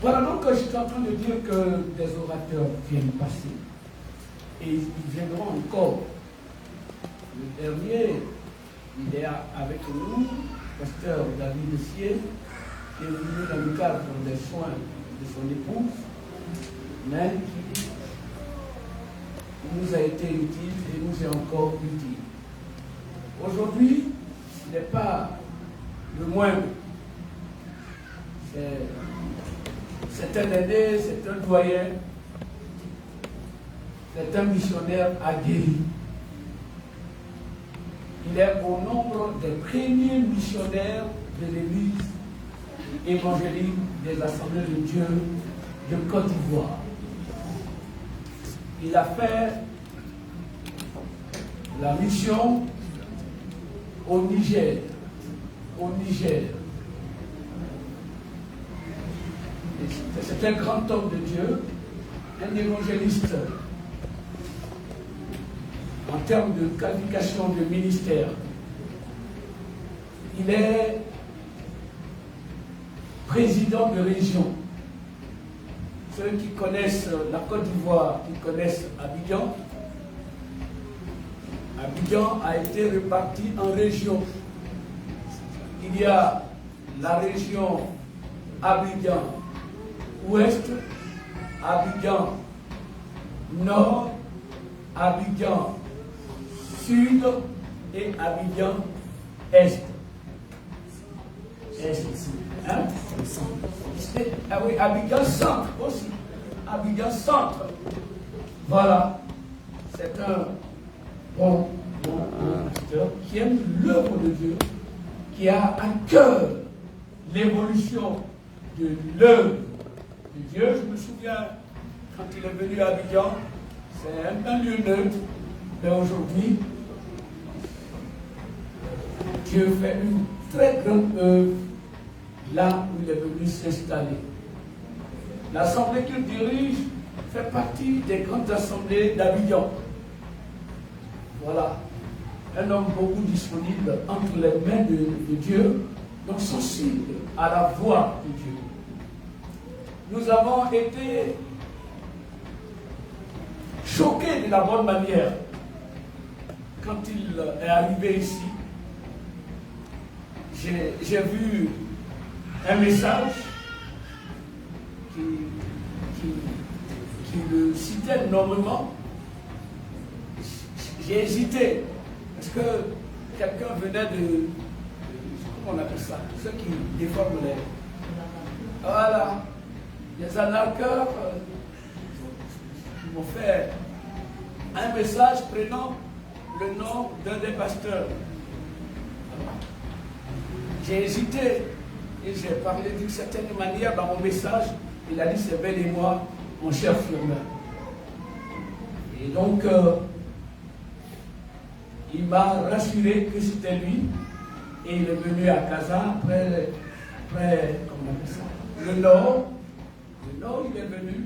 Voilà donc je suis en train de dire que des orateurs viennent passer et ils viendront encore. Le dernier, il est avec nous, pasteur David Messier, qui est venu dans le cadre des soins de son épouse, mais qui nous a été utile et nous est encore utile. Aujourd'hui, ce n'est pas le moindre. C'est un aîné, c'est un doyen, c'est un missionnaire aguerri. Il est au nombre des premiers missionnaires de l'Église évangélique des Assemblées de Dieu de Côte d'Ivoire. Il a fait la mission au Niger. C'est un grand homme de Dieu, un évangéliste en termes de qualification de ministère. Il est président de région. Ceux qui connaissent la Côte d'Ivoire, qui connaissent Abidjan, Abidjan a été réparti en régions. Il y a la région Abidjan Ouest, Abidjan Nord, Abidjan Sud et Abidjan Est. Hein? Ah oui, Abidjan Centre aussi. Abidjan Centre. Voilà. C'est un bon pasteur qui aime l'œuvre de Dieu, qui a à cœur l'évolution de l'œuvre de Dieu. Je me souviens, quand il est venu à Abidjan, c'est un lieu neutre, mais aujourd'hui, Dieu fait une très grande œuvre là où il est venu s'installer. L'assemblée qu'il dirige fait partie des grandes assemblées d'Abidjan. Voilà. Un homme beaucoup disponible entre les mains de Dieu, donc sensible à la voix de Dieu. Nous avons été choqués de la bonne manière quand il est arrivé ici. J'ai vu un message qui le citait énormément. J'ai hésité, parce que quelqu'un venait de... Comment on appelle ça? Ceux qui déforment les... Voilà. Les anarcheurs m'ont fait un message prenant le nom d'un des pasteurs. J'ai hésité et j'ai parlé d'une certaine manière dans mon message. Il a dit: c'est bel et moi, mon cher Firmin. Et donc, il m'a rassuré que c'était lui. Et il est venu à Kazan, après comment on appelle ça, le Nord. Le Nord, il est venu.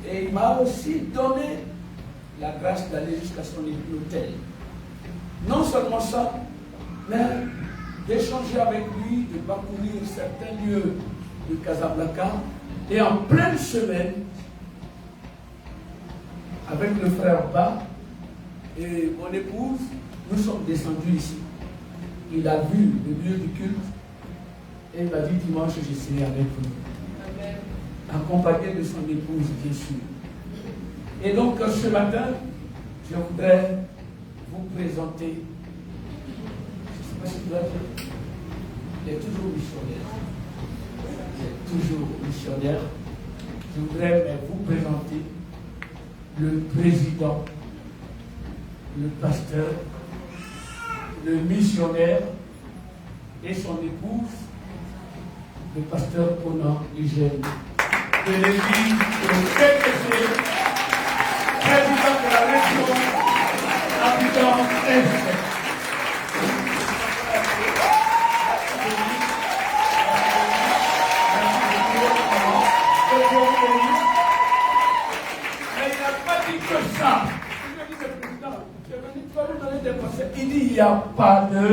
Et il m'a aussi donné la grâce d'aller jusqu'à son hôtel. Non seulement ça, mais d'échanger avec lui, de parcourir certains lieux de Casablanca. Et en pleine semaine, avec le frère Ba et mon épouse, nous sommes descendus ici. Il a vu le lieu du culte et il m'a dit: dimanche, je serai avec vous. Amen. Accompagné de son épouse, bien sûr. Et donc, ce matin, je voudrais vous présenter. Je ne sais pas si je dois dire. Il est toujours missionnaire. Il est toujours missionnaire. Je voudrais vous présenter le président, le pasteur, le missionnaire et son épouse, le pasteur Conan Eugène de l'église de PPC, président de la région Abidjan-Est. Mais il n'a pas dit que ça. Il dit: il n'y a pas de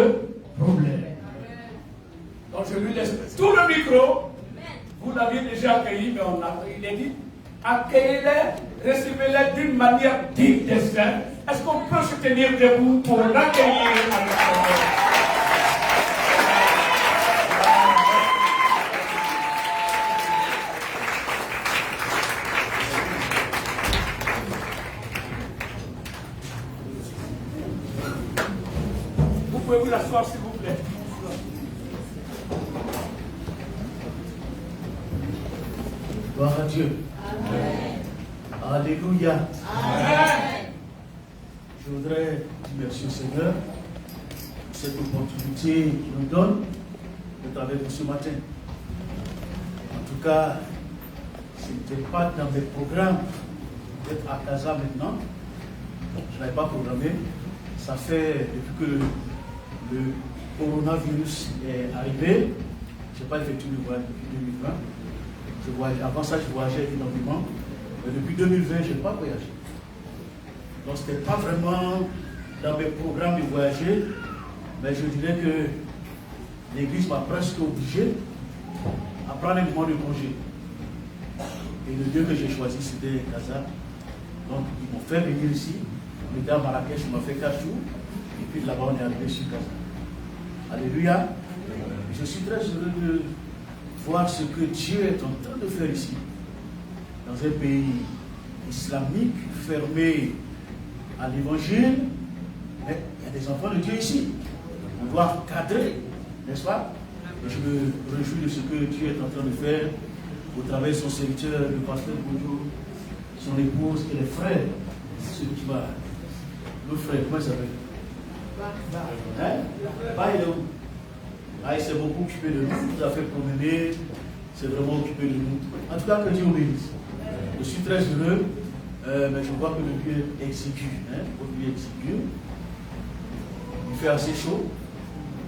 problème. Donc je lui laisse tout le micro. Vous l'aviez déjà déjà accueillis, mais il est dit, accueillez-les, recevez-les d'une manière digne des saints. Est-ce qu'on peut se tenir debout pour l'accueillir avec amour? Vous pouvez vous asseoir, s'il vous plaît. Gloire à Dieu. Amen. Alléluia. Amen. Je voudrais dire merci au Seigneur pour cette opportunité qu'il nous donne de travailler ce matin. En tout cas, ce n'était pas dans mes programmes d'être à Casa maintenant. Je n'avais pas programmé. Ça fait depuis que le coronavirus est arrivé, je n'ai pas effectué le voyage depuis 2020. Avant ça, je voyageais énormément. Mais depuis 2020, je n'ai pas voyagé. Donc, ce n'était pas vraiment dans mes programmes de voyager. Mais je dirais que l'Église m'a presque obligé à prendre un moment de congé. Et le lieu que j'ai choisi, c'était Casa. Donc, ils m'ont fait venir ici. On était à Marrakech, on m'a fait 4 jours. Et puis là-bas, on est arrivé sur Casa. Alléluia. Et je suis très heureux de voir ce que Dieu est en train de faire ici, dans un pays islamique, fermé à l'évangile. Mais il y a des enfants de Dieu ici. On doit cadrer, n'est-ce pas? Et je me réjouis de ce que Dieu est en train de faire au travers de son serviteur, le pasteur Boudou, son épouse et les frères. Celui qui va. Le frère, comment il s'appelle? Il est où? Ah, il s'est beaucoup occupé de nous, il nous a fait promener, c'est vraiment occupé de nous. En tout cas, que Dieu bénisse. Je suis très heureux, mais je vois que le lieu est exigu. Votre lieu est exigu. Il fait assez chaud.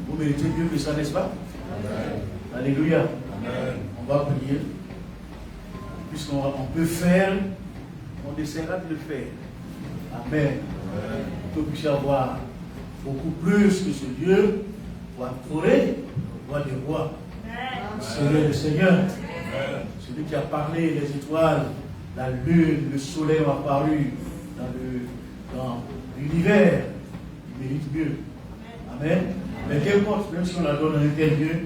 Vous méritez mieux que ça, n'est-ce pas? Amen. Alléluia. Amen. On va prier. Puisqu'on peut faire, on essaiera de le faire. Amen. Amen. Que vous puissiez avoir beaucoup plus que ce lieu. Pour adorer le roi des rois, le Seigneur, celui qui a parlé, les étoiles, la lune, le soleil ont apparu dans l'univers, il mérite mieux. Amen. Mais qu'importe, même si on la donne dans un tel lieu,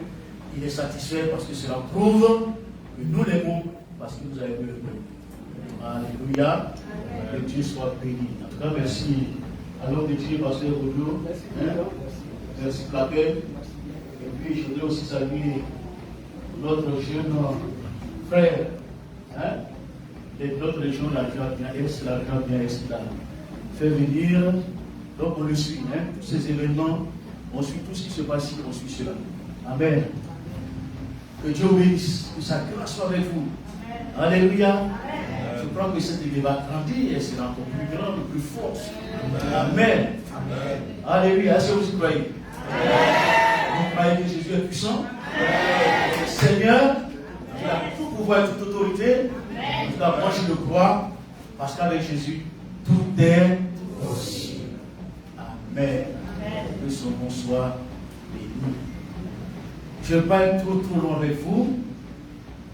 il est satisfait parce que cela prouve que nous l'aimons parce que vous avez mieux. Alléluia. Que Dieu soit béni. En tout cas, merci. Alors, de Dieu, pasteur Boudou. Merci Clapet. Et puis je voudrais aussi saluer notre jeune frère de notre région, la région Est, la région Est, qui l'a fait venir. Donc on le suit. Tous ces événements, on suit tout ce qui se passe ici, on suit cela. Amen. Que Dieu bénisse, que sa grâce soit avec vous. Alléluia. Je crois que cette église va grandir et sera encore plus grande, plus forte. Amen. Amen. Alléluia. Est-ce que vous y croyez? Vous croyez que Jésus est puissant? Le Seigneur, il a tout pouvoir et toute autorité. En tout cas, moi je le crois, parce qu'avec Jésus, tout est possible. Amen. Que son nom soit béni. Je ne vais pas être trop long avec vous.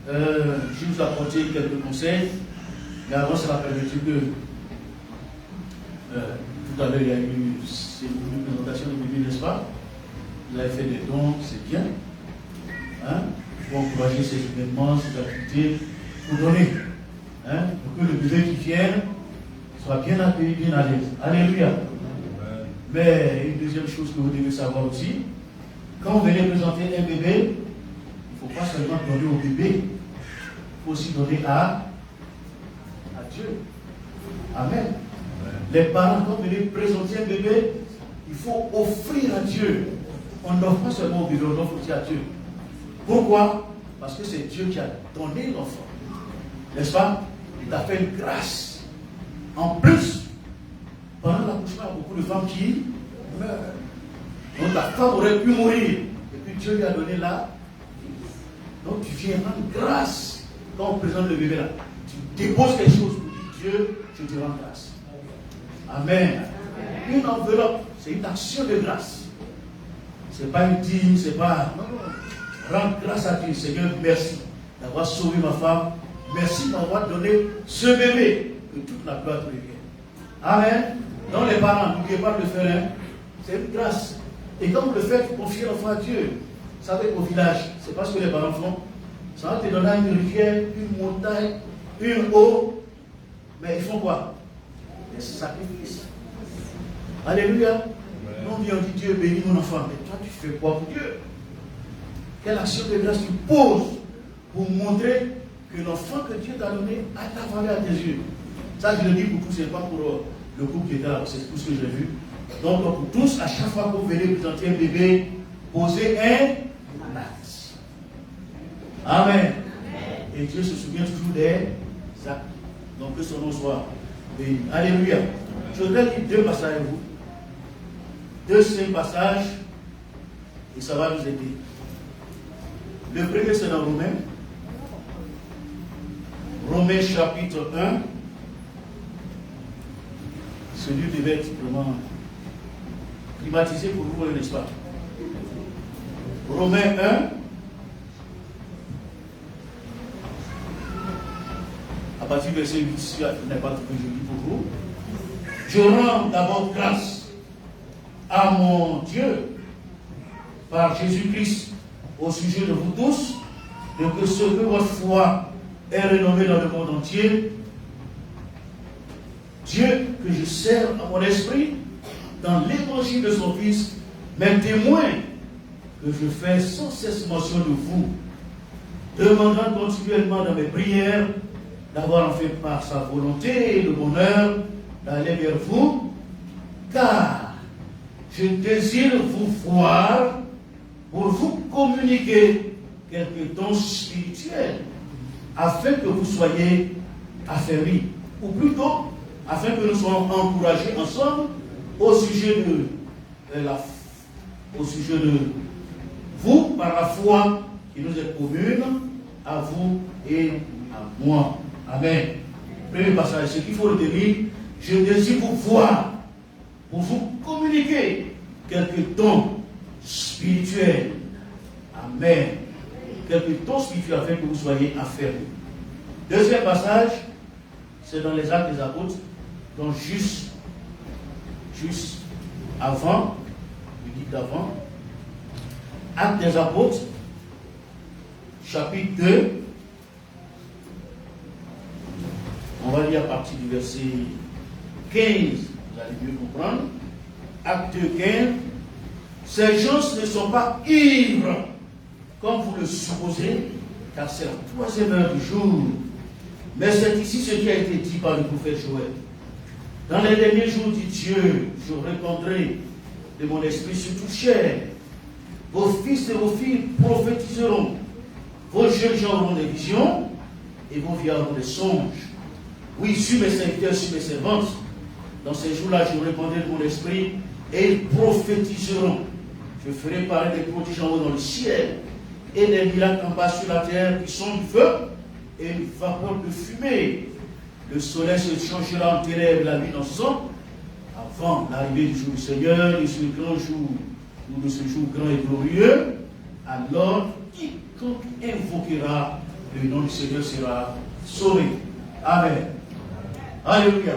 Je vais vous apporter quelques conseils. Mais avant, ça va permettre que tout à l'heure, il y a eu une présentation de Bible, n'est-ce pas? Vous avez fait des dons, c'est bien. Pour encourager ces événements, ces activités, pour donner. Pour que le bébé qui vient soit bien accueilli, bien à l'aise. Alléluia. Mais une deuxième chose que vous devez savoir aussi, quand vous venez présenter un bébé, il ne faut pas seulement donner au bébé, il faut aussi donner à Dieu. Amen. Les parents, quand vous venez présenter un bébé, il faut offrir à Dieu. On n'offre pas seulement au bébé, on offre aussi à Dieu. Pourquoi? Parce que c'est Dieu qui a donné l'enfant. N'est-ce pas? Il t'a fait une grâce. En plus, pendant l'accouchement, il y a beaucoup de femmes qui meurent. Donc ta femme aurait pu mourir. Et puis Dieu lui a donné la vie. Donc tu viens rendre grâce. Quand on présente le bébé là, tu déposes quelque chose pour dire Dieu, je te rends grâce. Amen. Une enveloppe, c'est une action de grâce. C'est pas une dîme, c'est pas. Non, non. Rends grâce à Dieu, Seigneur, merci. d'avoir sauvé ma femme. Merci de m'avoir donné ce bébé, que toute la gloire te revienne. Amen. Donc les parents, n'oubliez pas de le faire, hein. C'est une grâce. Et quand vous le faites, confiez l'enfant à Dieu. Vous savez, au village, c'est pas ce que les parents font. Ça va te donner une rivière, une montagne, une eau. Mais ils font quoi? Des sacrifices. Alléluia. Nous on dit Dieu bénis mon enfant. Mais toi tu fais quoi pour Dieu? Quelle action de grâce tu poses pour montrer que l'enfant que Dieu t'a donné a ta valeur à tes yeux? Ça je le dis pour tous, c'est pas pour le couple qui était là, c'est tout ce que j'ai vu. Donc pour tous, à chaque fois que vous venez présenter un bébé, posez un acte. Amen. Et Dieu se souvient toujours des actes. Donc que son nom soit béni. Alléluia. Je voudrais lire 2 passages à vous. 2 simples passages. Et ça va nous aider. Le premier c'est dans Romains. Romains chapitre 1. Celui devait être vraiment climatisé pour vous, n'est-ce pas? Romains 1. À partir du verset 8, si n'est pas ce que je dis pour vous. Je rends d'abord grâce à mon Dieu par Jésus-Christ au sujet de vous tous, de que ce que votre foi est renommée dans le monde entier, Dieu que je sers à mon esprit dans l'évangile de son Fils m'est témoin que je fais sans cesse mention de vous, demandant continuellement dans mes prières d'avoir en fait par sa volonté et le bonheur d'aller vers vous, car je désire vous voir pour vous communiquer quelques dons spirituels, afin que vous soyez affermis, ou plutôt afin que nous soyons encouragés ensemble au sujet de vous par la foi qui nous est commune à vous et à moi. Amen. Premier passage, ce qu'il faut retenir, je désire vous voir pour vous communiquer quelques dons spirituels. Amen. Quelques dons spirituels afin que vous soyez affermis. Deuxième passage, c'est dans les Actes des Apôtres, donc juste avant, le dit d'avant, Actes des Apôtres, chapitre 2, on va lire à partir du verset 15, vous allez mieux comprendre. Acte 15, ces gens ne sont pas ivres, comme vous le supposez, car c'est la 3e heure du jour. Mais c'est ici ce qui a été dit par le prophète Joël. Dans les derniers jours, dit Dieu, je répandrai de mon esprit sur toute chair. Vos fils et vos filles prophétiseront. Vos jeunes gens auront des visions et vos vieux auront des songes. Oui, sur mes serviteurs, sur mes servantes. Dans ces jours-là, je répandrai de mon esprit et ils prophétiseront. Je ferai paraître des prodiges en haut dans le ciel et des miracles en bas sur la terre qui sont du feu et une vapeur de fumée. Le soleil se changera en ténèbres, la nuit en sang, avant l'arrivée du jour du Seigneur, et ce grand jour, ou de ce jour grand et glorieux. Alors, quiconque invoquera le nom du Seigneur sera sauvé. Amen. Alléluia.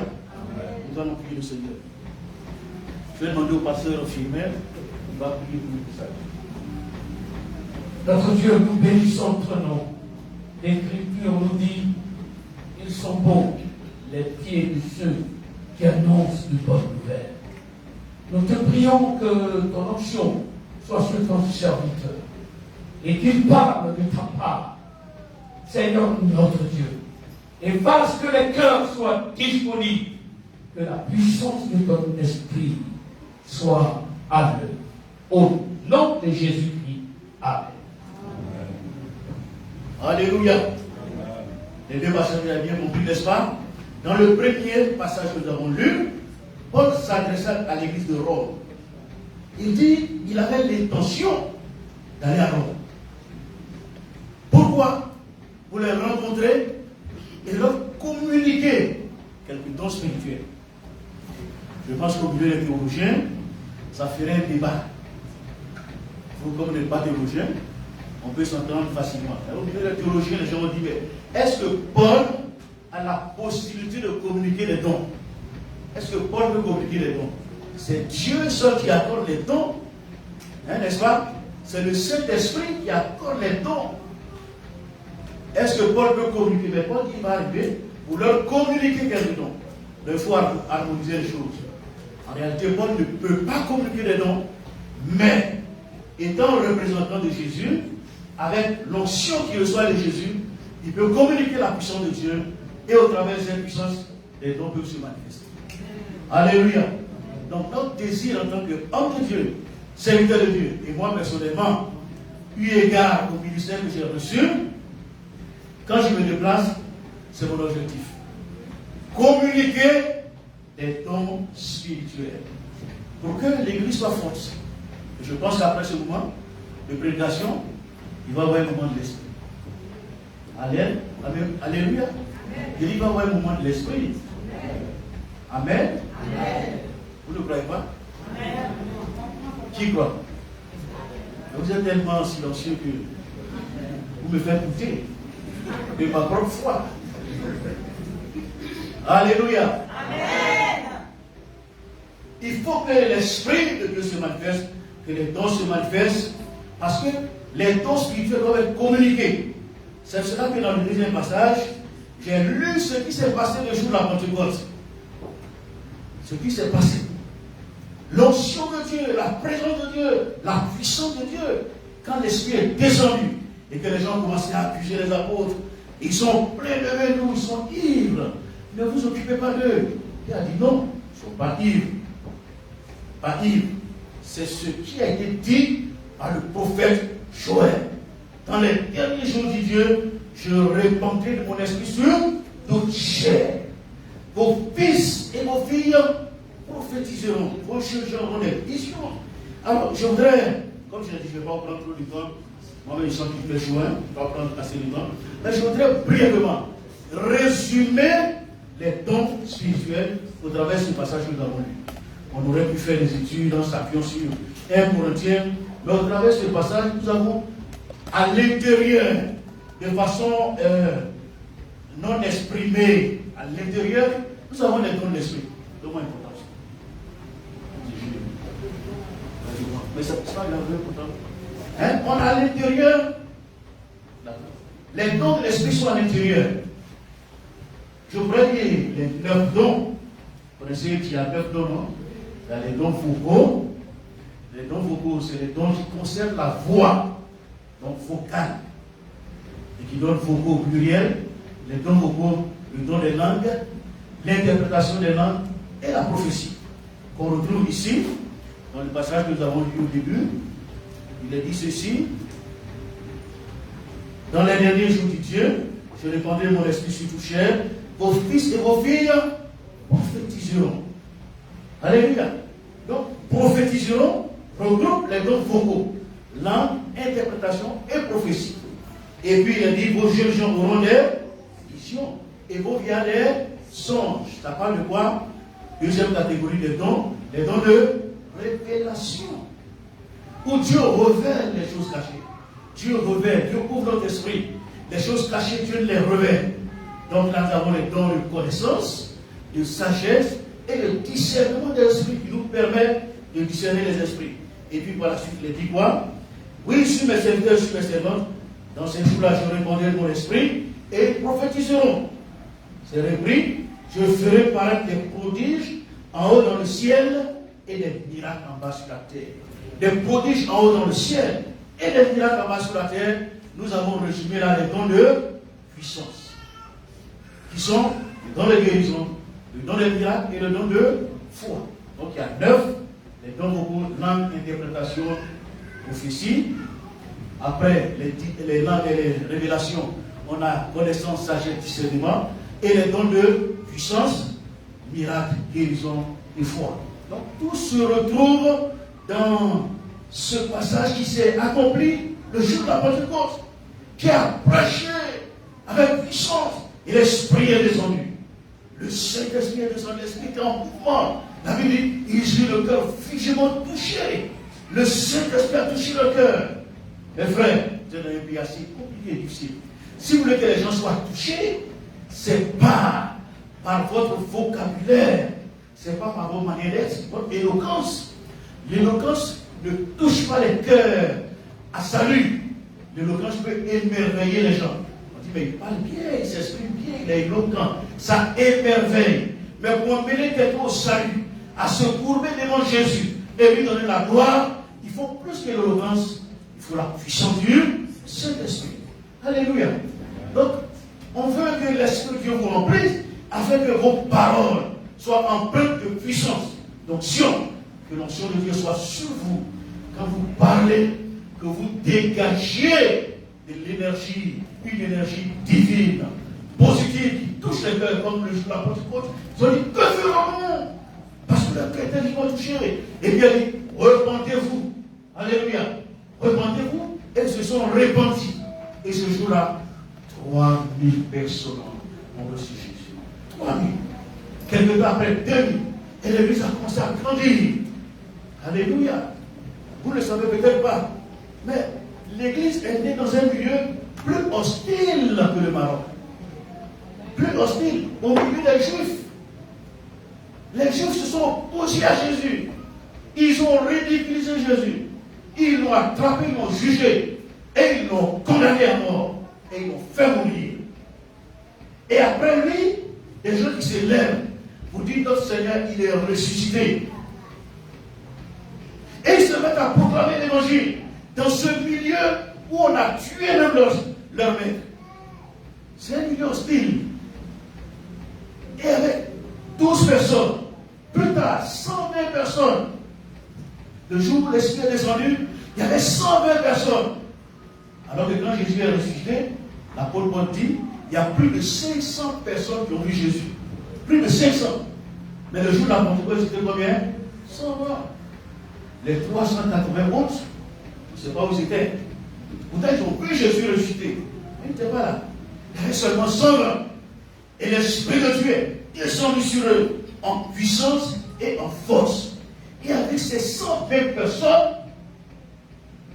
Nous allons prier le Seigneur. Je vais demander au pasteur Philomène, il va prier pour nous. Notre Dieu, nous bénissons ton nom. L'Écriture nous dit, ils sont beaux, les pieds de ceux qui annoncent de bonnes nouvelles. Nous te prions que ton onction soit sur ton serviteur et qu'il parle de ta part, Seigneur notre Dieu, et fasse que les cœurs soient disponibles, que la puissance de ton esprit soit à l'œuvre. Au nom de Jésus-Christ. Amen. Alléluia. Les deux passages ont bien compris, n'est-ce pas? Dans le premier passage que nous avons lu, Paul s'adressa à l'église de Rome. Il dit qu'il avait l'intention d'aller à Rome. Pourquoi? Pour les rencontrer et leur communiquer quelques dons spirituels. Je pense qu'au milieu des théologiens, ça ferait un débat. Vous, comme n'êtes pas théologien, on peut s'entendre facilement. Au milieu de la théologie, les gens ont dit, mais est-ce que Paul a la possibilité de communiquer les dons? Est-ce que Paul peut communiquer les dons? C'est Dieu seul qui accorde les dons, hein, n'est-ce pas? C'est le Saint-Esprit qui accorde les dons. Est-ce que Paul peut communiquer? Mais Paul, il va arriver pour leur communiquer quelques dons. Il faut harmoniser les choses. En réalité, Paul ne peut pas communiquer les dons, mais étant le représentant de Jésus, avec l'onction qu'il reçoit de Jésus, il peut communiquer la puissance de Dieu, et au travers de cette puissance, les dons peuvent se manifester. Alléluia. Donc notre désir en tant qu'homme de Dieu, serviteur de Dieu, et moi personnellement, eu égard au ministère que j'ai reçu, quand je me déplace, c'est mon objectif. Communiquer des dons spirituels. Pour que l'Église soit forte. Et je pense qu'après ce moment de prédication, il va y avoir un moment de l'esprit. Alléluia. Il va y avoir un moment de l'esprit. Amen. Amen. Vous ne croyez pas? Amen. Qui croit? Vous êtes tellement silencieux que vous me faites douter de ma propre foi. Alléluia. Amen. Il faut que l'Esprit de Dieu se manifeste, que les dons se manifestent, parce que les dons spirituels doivent être communiqués. C'est cela que dans le deuxième passage, j'ai lu ce qui s'est passé le jour de la Pentecôte. Ce qui s'est passé. L'onction de Dieu, la présence de Dieu, la puissance de Dieu. Quand l'Esprit est descendu et que les gens commençaient à accuser les apôtres, ils sont pleins de venin, ils sont ivres. Ne vous occupez pas d'eux. Il a dit non, ils ne sont pas ivres. Pas ivres. C'est ce qui a été dit par le prophète Joël. Dans les derniers jours, dit Dieu, je répandrai de mon esprit sur toute chair. Vos fils et vos filles prophétiseront. Vos jeunes auront des visions. Alors, je voudrais, comme je l'ai dit, je ne vais pas prendre trop de temps. Moi-même, je sens qu'il fait joint, je ne vais pas prendre assez de temps. Mais je voudrais brièvement résumer les dons spirituels au travers de ce passage que nous avons lu. On aurait pu faire des études en s'appuyant sur 1 Corinthiens, mais au travers de ce passage, nous avons à l'intérieur, de façon non exprimée, à l'intérieur, nous avons les dons de l'esprit. Donne-moi importance. Mais ça ne pas grave, important. Hein? On a à l'intérieur, les dons de l'esprit sont à l'intérieur. Je voudrais dire les 9 dons. Vous connaissez qu'il y a 9 dons, non? Il y a les dons vocaux. Les dons vocaux, c'est les dons qui concernent la voix, donc vocale, et qui donnent vocaux au pluriel. Les dons vocaux, le don des langues, l'interprétation des langues et la prophétie. Qu'on retrouve ici, dans le passage que nous avons lu au début. Il est dit ceci: dans les derniers jours du Dieu, je répandrai mon esprit sur toute chair, vos fils et vos filles prophétiseront. Alléluia. Donc, prophétiseront regroupe les dons vocaux, langue, interprétation et prophétie. Et puis il a dit, vos jeunes gens auront des visions et vos vieux des songes. Ça parle de quoi? Deuxième catégorie de dons, les dons de révélation. Où Dieu révèle les choses cachées. Dieu révèle, Dieu ouvre notre esprit. Les choses cachées, Dieu les révèle. Donc là, nous avons les dons de connaissance, de sagesse et de discernement des esprits qui nous permettent de discerner les esprits. Et puis par la suite, il dit quoi? Oui, je suis mes serviteurs, je suis mes servantes. Dans ces jours-là, je répondrai de mon esprit et ils prophétiseront. C'est repris, je ferai paraître des prodiges en haut dans le ciel et des miracles en bas sur la terre. Des prodiges en haut dans le ciel et des miracles en bas sur la terre. Nous avons résumé là les dons de puissance, qui sont le don de guérison, le don de miracles et le don de foi. Donc il y a 9, les dons vocaux, langue, interprétation, prophétie. Après les langues et les révélations, on a connaissance, sagesse, discernement, et les dons de puissance, miracle, guérison et foi. Donc tout se retrouve dans ce passage qui s'est accompli le jour de la Pentecôte, qui a prêché avec puissance, et l'Esprit est descendu. Le Saint-Esprit est descendu, l'Esprit était en mouvement. La Bible dit, ils eurent le cœur figément touché. Le Saint-Esprit a touché le cœur. Mes frères vous êtes dans un pays assez compliqué et difficile. Si vous voulez que les gens soient touchés, ce n'est pas par votre vocabulaire, ce n'est pas par votre manière d'être, c'est votre éloquence. L'éloquence ne touche pas les cœurs à salut. L'éloquence peut émerveiller les gens. On dit, mais il parle bien, il s'exprime bien, il est éloquent. Ça émerveille. Mais pour emmener quelqu'un au salut, à se courber devant Jésus et lui donner la gloire, il faut plus que l'éloquence, il faut la puissance du Saint-Esprit. Alléluia. Donc, on veut que l'Esprit de Dieu vous remplisse afin que vos paroles soient empreintes de puissance, d'onction, que l'onction de Dieu soit sur vous. Quand vous parlez, que vous dégagiez de l'énergie, une énergie divine, positive, qui touche les cœurs, comme l'apôtre Paul. Ils ont dit, que ferons-nous? Parce que le chrétien qui va toucher. Et bien, il dit, repentez-vous. Alléluia. Repentez-vous. Et ils se sont repentis. Et ce jour-là, 3000 personnes ont reçu Jésus. 3000. Quelque temps après, 2000. Et l'église a commencé à grandir. Alléluia. Vous ne le savez peut-être pas. Mais l'église est née dans un milieu plus hostile que le Maroc. Plus hostile, au milieu des Juifs. Les Juifs se sont opposés à Jésus. Ils ont ridiculisé Jésus. Ils l'ont attrapé, ils l'ont jugé. Et ils l'ont condamné à mort. Et ils l'ont fait mourir. Et après lui, les gens qui se lèvent vous disent, notre Seigneur, il est ressuscité. Et ils se mettent à proclamer l'évangile dans ce milieu où on a tué même leur maître. C'est un milieu hostile. Et avec 12 personnes, plus tard 120 personnes, le jour où l'Esprit est descendu, il y avait 120 personnes. Alors que quand Jésus est ressuscité, l'apôtre Paul dit, il y a plus de 500 personnes qui ont vu Jésus. Plus de 500. Mais le jour de la Pentecôte, c'était combien? 120. Les 391, je ne sais pas où ils étaient. Pourtant, ils ont vu Jésus ressuscité. Mais ils n'étaient pas là. Il y avait seulement 120. Et l'Esprit de Dieu est descendu sur eux en puissance et en force. Et avec ces 120 personnes,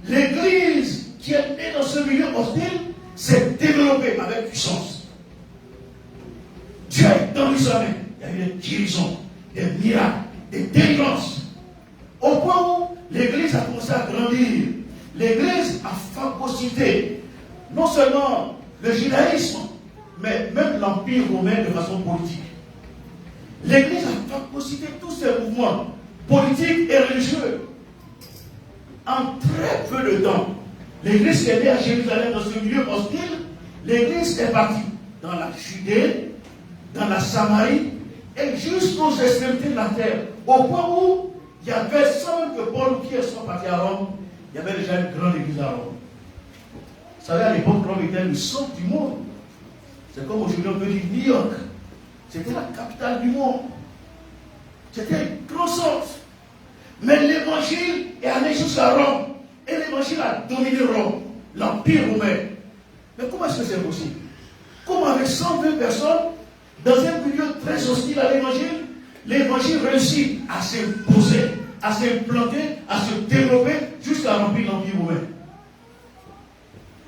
l'Église qui est née dans ce milieu hostile s'est développée avec puissance. Dieu a étendu sa main. Il y a eu des guérisons, des miracles, des délivrances. Au point où l'Église a commencé à grandir. L'Église a phagocyté non seulement le judaïsme, mais même l'Empire romain de façon politique. L'Église a phagocyté tous ces mouvements politiques et religieux. En très peu de temps, l'Église qui est née à Jérusalem dans ce milieu hostile, l'Église est partie dans la Judée, dans la Samarie et jusqu'aux extrémités de la terre. Au point où il y avait, sans même que Paul ou Pierre soient partis à Rome, il y avait déjà une grande église à Rome. Vous savez, à l'époque, Rome était le centre du monde. C'est comme aujourd'hui, on peut dire New York. C'était la capitale du monde. C'était un grand centre. Mais l'évangile est allé jusqu'à Rome. Et l'évangile a dominé Rome, l'Empire romain. Mais comment est-ce que c'est possible? Comment avec 120 personnes, dans un milieu très hostile à l'évangile réussit à s'imposer, à s'implanter, à se développer jusqu'à remplir l'Empire romain?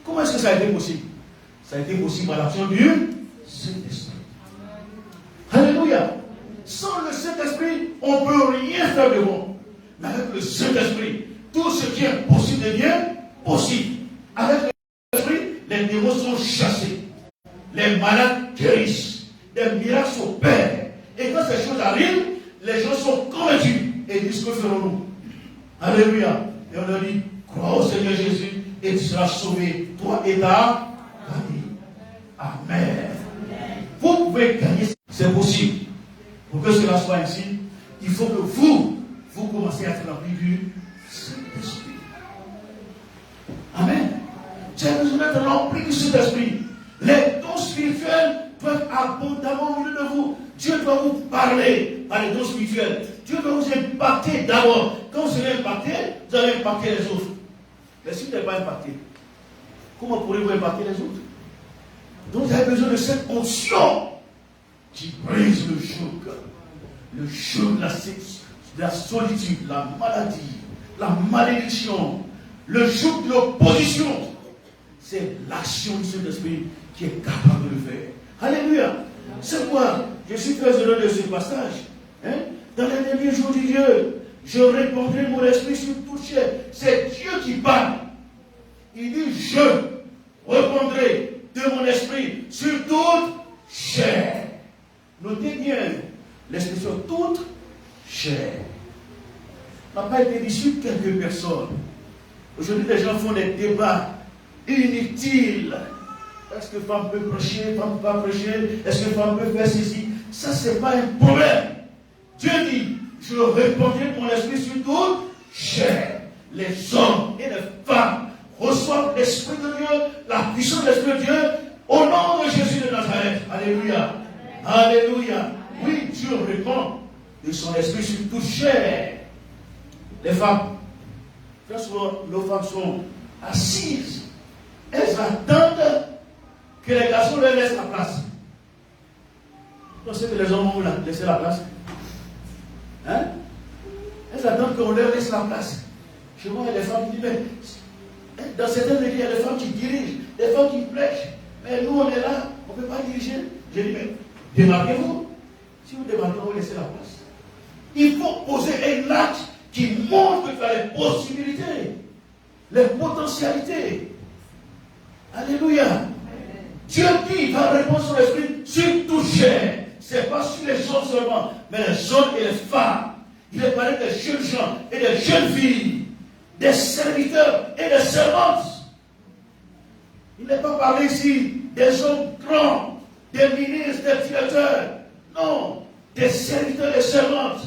Comment est-ce que ça a été possible? Ça a été possible par l'action du Saint-Esprit. Alléluia. Sans le Saint-Esprit, on ne peut rien faire de bon. Mais avec le Saint-Esprit, tout ce qui est possible devient possible. Avec le Saint-Esprit, les démons sont chassés. Les malades guérissent. Les miracles s'opèrent. Et quand ces choses arrivent, les gens sont convaincus et disent, que ferons-nous? Alléluia. Et on leur dit, crois au Seigneur Jésus et tu seras sauvé, toi et ta famille. Amen. Vous pouvez gagner, c'est possible. Pour que cela soit ainsi, il faut que vous commencez à être rempli du Saint-Esprit. Amen. Tu as besoin d'être rempli du Saint-Esprit. Les dons spirituels doivent abondamment au milieu de vous. Dieu doit vous parler par les dons spirituels. Dieu doit vous impacter d'abord. Quand vous serez impacté, vous allez impacter les autres. Mais si vous n'êtes pas impacté, comment pourrez-vous impacter les autres? Donc vous avez besoin de cette onction qui brise le joug de la solitude, la maladie, la malédiction, le joug de l'opposition, c'est l'action du Saint-Esprit qui est capable de le faire. Alléluia. C'est quoi? Je suis très heureux de ce passage. Hein? Dans les derniers jours, dit Dieu, je répandrai mon esprit sur toute chair. C'est Dieu qui parle. Il dit, je répandrai de mon esprit sur toute chair. Notez bien l'expression toute chair. N'a pas été dit sur quelques personnes. Aujourd'hui, les gens font des débats inutiles. Est-ce que femme peut prêcher, femme ne peut pas prêcher? Est-ce que femme peut faire ceci? Ça, ce n'est pas un problème. Dieu dit, je répandrai mon esprit sur toute chair. Les hommes et les femmes reçoivent l'Esprit de Dieu, la puissance de l'Esprit de Dieu, au nom de Jésus de Nazareth. Alléluia. Alléluia. Oui, Dieu répand de son esprit sur toute chair. Les femmes, très souvent, nos femmes sont assises. Elles attendent que les garçons leur laissent la place. Vous pensez que les hommes vont laisser la place? Hein? Elles attendent qu'on leur laisse la place. Chez moi, il y a des femmes qui disent, mais dans certaines églises, il y a des femmes qui dirigent, des femmes qui prêchent. Mais nous, on est là, on ne peut pas diriger. J'ai dit, mais démarquez-vous. Si vous démarquez, vous laissez la place. Il faut poser un acte qui montre que tu as les possibilités, les potentialités. Alléluia. Dieu dit, il va répondre sur l'esprit sur toute chair. Ce n'est pas sur les hommes seulement, mais les hommes et les femmes. Il est parlé des jeunes gens et des jeunes filles, des serviteurs et des servantes. Il n'est pas parlé ici des hommes grands, des ministres, des directeurs. Non, des serviteurs et des servantes,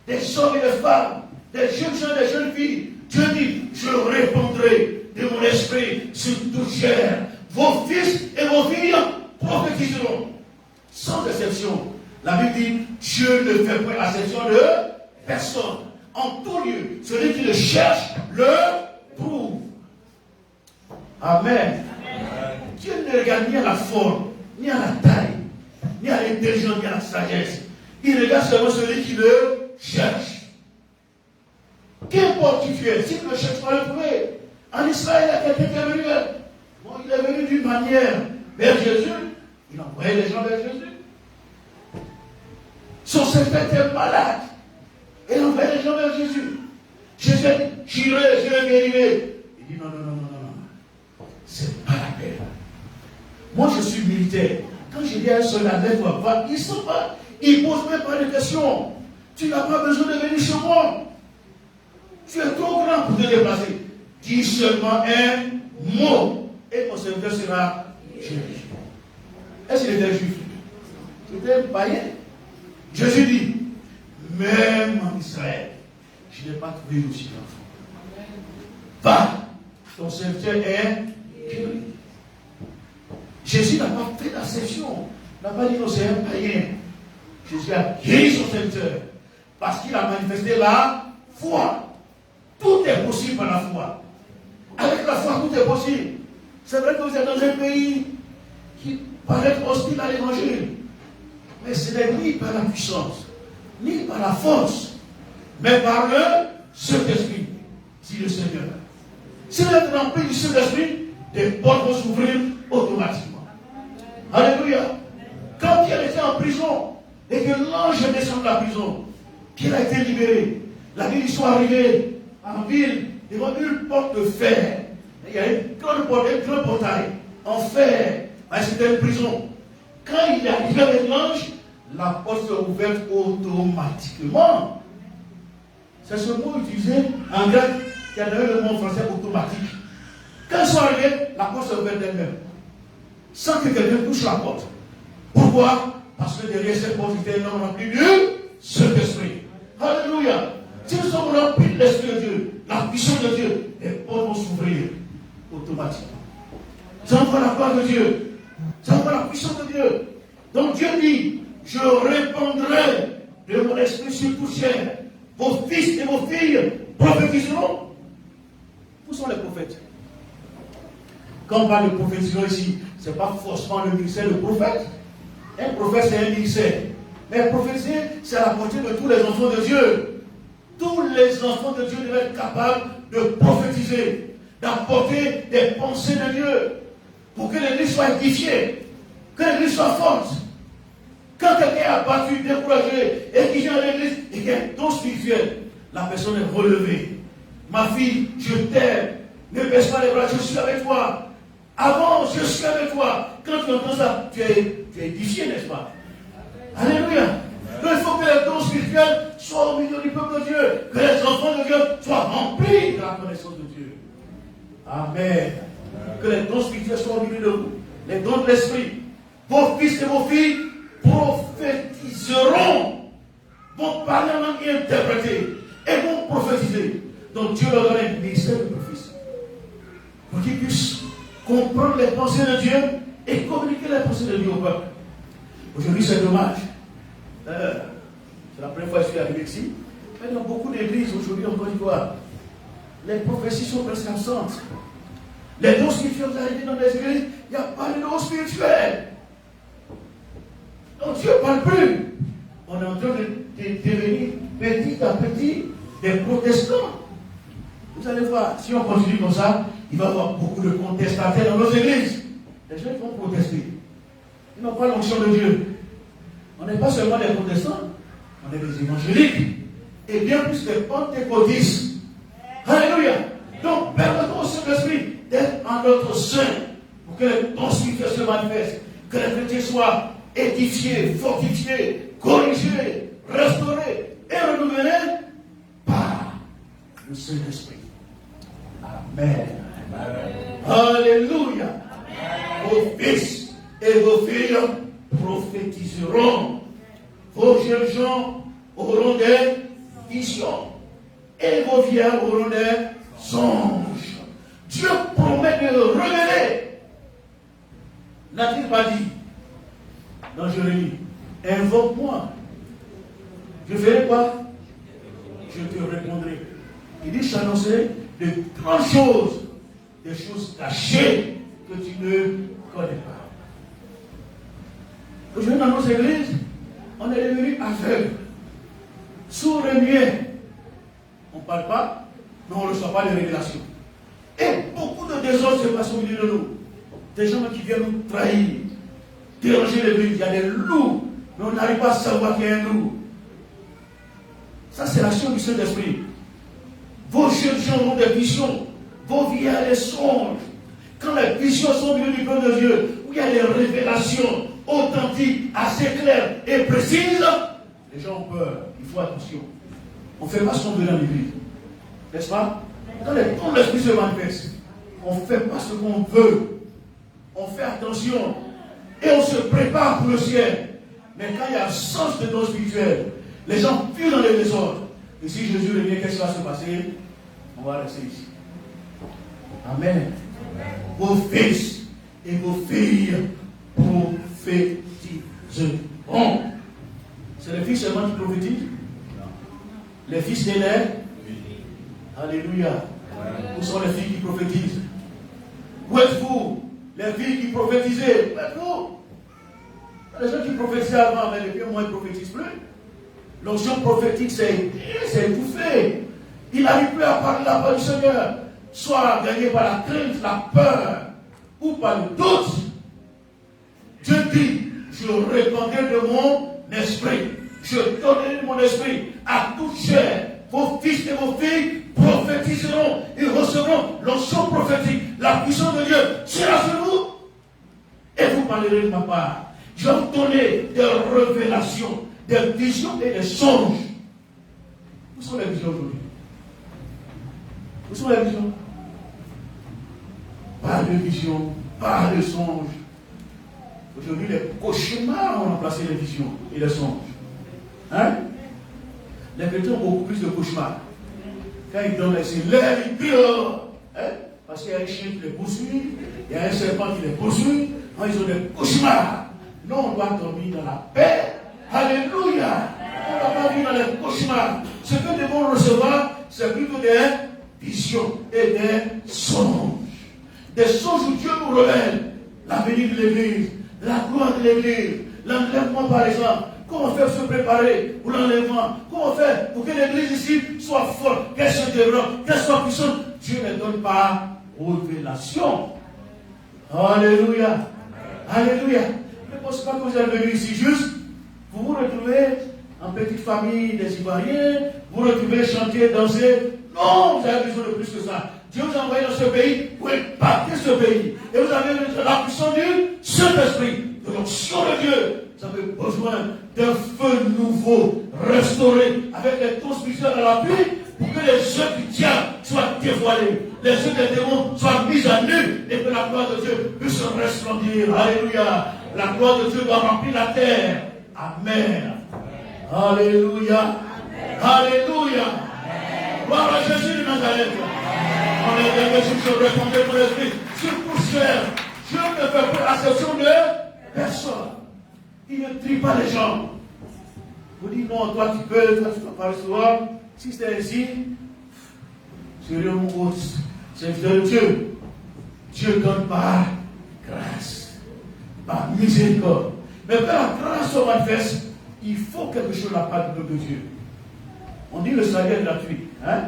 des hommes et des femmes, des jeunes gens et des jeunes filles. Dieu dit, je répondrai de mon esprit sur toute chair. Vos fils et vos filles prophétiseront. Sans exception. La Bible dit, Dieu ne fait pas exception de personne. En tout lieu, celui qui le cherche, le trouve. Amen. Amen. Dieu ne regarde ni à la forme, ni à la taille, ni à l'intelligence, ni à la sagesse. Il regarde seulement celui qui le cherche. Qu'importe qui tu es, si tu ne cherches pas, le trouver. En Israël, il y a quelqu'un qui est venu. Bon, il est venu d'une manière vers Jésus. Il envoyait les gens vers Jésus. Son serviteur était malade. Et il envoyait les gens vers Jésus. Jésus a dit, j'irai guérirai. Il dit, non. C'est pas la peine. Moi, je suis militaire. Quand je dis à un soldat, lève-toi, va, il ne sait pas. Il ne pose même pas de questions. Tu n'as pas besoin de venir chez moi. Tu es trop grand pour te déplacer. Dis seulement un mot. Et mon serviteur sera juif. Est-ce qu'il était juif? C'était un païen. Jésus dit, même en Israël, je n'ai pas trouvé aussi d'enfant. Va, ton serviteur est guéri. Jésus n'a pas fait d'acception. Il n'a pas dit non, c'est un païen. Jésus a guéri son serviteur parce qu'il a manifesté la foi. Tout est possible par la foi. Avec la foi, tout est possible. C'est vrai que vous êtes dans un pays qui paraît hostile à l'évangile. Mais ce n'est ni par la puissance, ni par la force, mais par le Saint-Esprit, dit le Seigneur. Si vous êtes rempli du Saint-Esprit, des portes vont s'ouvrir automatiquement. Alléluia. Quand Pierre était en prison, et que l'ange descend de la prison, Pierre a été libéré. La ville soit arrivée en ville, devant une porte de fer. Il y a une grande porte, un grand portail en fer. C'était une prison. Quand il est arrivé avec l'ange, la porte s'est ouverte automatiquement. C'est ce mot utilisé en grec qui a donné le mot français automatique. Quand ils sont arrivés, la porte s'est ouverte d'elle-même. Sans que quelqu'un touche la porte. Pourquoi? Parce que derrière cette porte, il était un homme rempli du Saint-Esprit. Alléluia. Si nous sommes remplis de l'Esprit de Dieu, la puissance de Dieu, les portes vont s'ouvrir automatiquement. Ça envoie la gloire de Dieu. Ça envoie la puissance de Dieu. Donc Dieu dit, je répandrai de mon esprit sur toute chair. Vos fils et vos filles prophétiseront. Où sont les prophètes? Quand on parle de prophétisation ici, ce n'est pas forcément le ministère de prophète. Un prophète, c'est un ministère. Mais prophétiser, c'est à la portée de tous les enfants de Dieu. Tous les enfants de Dieu doivent être capables de prophétiser, d'apporter des pensées de Dieu, pour que l'église soit édifiée, que l'église soit forte. Quand quelqu'un est abattu, découragé, et qui vient à l'église, et qu'il y a un don spirituel, la personne est relevée. Ma fille, je t'aime. Ne baisse pas les bras, je suis avec toi. Avance, je suis avec toi. Quand tu entends ça, tu es édifié, n'est-ce pas? Alléluia. Donc il faut que les dons spirituels soient au milieu du peuple de Dieu. Que les enfants de Dieu soient remplis de la connaissance de Dieu. Amen. Que les dons spirituels soient au milieu de vous. Les dons de l'esprit. Vos fils et vos filles prophétiseront, vont parler en langue et interpréter, et vont prophétiser. Donc Dieu leur donne un ministère de prophétie, pour qu'ils puissent comprendre les pensées de Dieu et communiquer les pensées de Dieu au peuple. Aujourd'hui c'est dommage. C'est la première fois que je suis arrivé ici. Mais dans beaucoup d'églises aujourd'hui en Côte d'Ivoire, les prophéties sont presque absentes. Les dons spirituels arrivent dans les églises, il n'y a pas de dons spirituels. Donc Dieu ne parle plus. On est en train de devenir petit à petit des protestants. Vous allez voir, si on continue comme ça, il va y avoir beaucoup de contestataires dans nos églises. Les gens vont protester. Ils n'ont pas l'onction de Dieu. On n'est pas seulement des protestants, on est des évangéliques. Et bien plus des pentecôtistes. Alléluia. Donc, permettons au Saint-Esprit d'être en notre sein pour que les dons spirituels se manifestent, que les chrétiens soient édifiés, fortifiés, corrigés, restaurés et renouvelés par le Saint-Esprit. Amen. Alléluia. Vos fils et vos filles prophétiseront. Vos jeunes gens auront des visions. Et vos vieillards auront des songes. Dieu promet de le révéler. N'a-t-il pas dit dans Jérémie, invoque-moi. Je ferai quoi? Je te répondrai. Il dit, j'annoncerai de grandes choses, des choses cachées que tu ne connais pas. Aujourd'hui, dans nos églises, on est devenu aveugle, sourd et muet. On ne parle pas, mais on ne reçoit pas les révélations. Et beaucoup de désordre se passe au milieu de nous. Des gens qui viennent nous trahir, déranger l'église. Il y a des loups, mais on n'arrive pas à savoir qu'il y a un loup. Ça, c'est l'action du Saint-Esprit. Vos jeunes gens ont des visions, vos vieillards des songes. Quand les visions sont au milieu du peuple de Dieu, où il y a des révélations authentiques, assez claires et précises, les gens ont peur. Il faut attention. On ne fait pas ce qu'on veut dans l'église. N'est-ce pas? Quand les dons de l'esprit se manifestent, on ne fait pas ce qu'on veut. On fait attention. Et on se prépare pour le ciel. Mais quand il y a absence de dons spirituels, les gens fuient dans les désordres. Et si Jésus revient, qu'est-ce qui va se passer? On va rester ici. Amen. Vos fils et vos filles prophétiseront. C'est les filles seulement qui prophétisent? Les fils d'Hélène? Alléluia. Où sont les filles qui prophétisent? Où êtes-vous? Les filles qui prophétisaient? Où êtes-vous? Les gens qui prophétisaient avant, mais depuis moi, ils ne prophétisent plus. L'onction prophétique, c'est étouffé. Il n'arrive plus à parler la parole du Seigneur. Soit gagné par la crainte, la peur, ou par le doute. Dieu dit, je répandrai de mon esprit. Je donnerai de mon esprit à toute chair. Vos fils et vos filles prophétiseront. Ils recevront l'onction prophétique. La puissance de Dieu sera sur vous. Et vous parlerez de ma part. Je vais vous donner des révélations, des visions et des songes. Où sont les visions aujourd'hui? Où sont les visions? Pas de visions, pas de songes. Aujourd'hui, les cauchemars ont remplacé les visions et les songes. Hein? Les chrétiens ont beaucoup plus de cauchemars. Quand ils donnent les lèvres, ils crient. Hein? Parce qu'il y a un chien qui les poursuit, il y a un serpent qui les poursuit. Ils ont des cauchemars. Nous, on doit dormir dans la paix. Alléluia. On ne doit pas vivre dans les cauchemars. Ce que nous devons recevoir, c'est plutôt des visions et des songes. Des songes où Dieu nous révèle l'avenir de l'Église, la gloire de l'Église, l'enlèvement par exemple. Comment faire se préparer pour l'enlèvement? Comment faire pour que l'Église ici soit forte, qu'elle se développe, qu'elle soit puissante? Dieu ne donne pas révélation. Alléluia. Alléluia. Ne pensez pas que vous êtes venu ici juste. Vous vous retrouvez en petite famille des Ivoiriens. Vous retrouvez chanter, danser. Non, vous avez besoin de plus que ça. Dieu vous a envoyé dans ce pays pour impacter ce pays. Et vous avez la puissance du Saint-Esprit, de l'onction de Dieu. Vous avez besoin d'un feu nouveau, restauré, avec les transmissions à l'appui, pour que les œuvres du diable soient dévoilées, les œuvres des démons soient mises à nu, et que la gloire de Dieu puisse resplendir. Alléluia. La gloire de Dieu doit remplir la terre. Amen. Alléluia. Alléluia. Gloire à Jésus de Nazareth. On est des Jésus, je répondais mon esprit. Sur poussière, je ne fais pas exception de personne. Il ne trie pas les gens. Vous dites non, toi tu peux pas recevoir. Si c'est ainsi, sérieux mon gros, c'est de Dieu. Dieu donne par grâce, par miséricorde. Mais quand la grâce se manifeste, il faut quelque chose de la part du peuple de Dieu. On dit le salut est gratuit. Hein?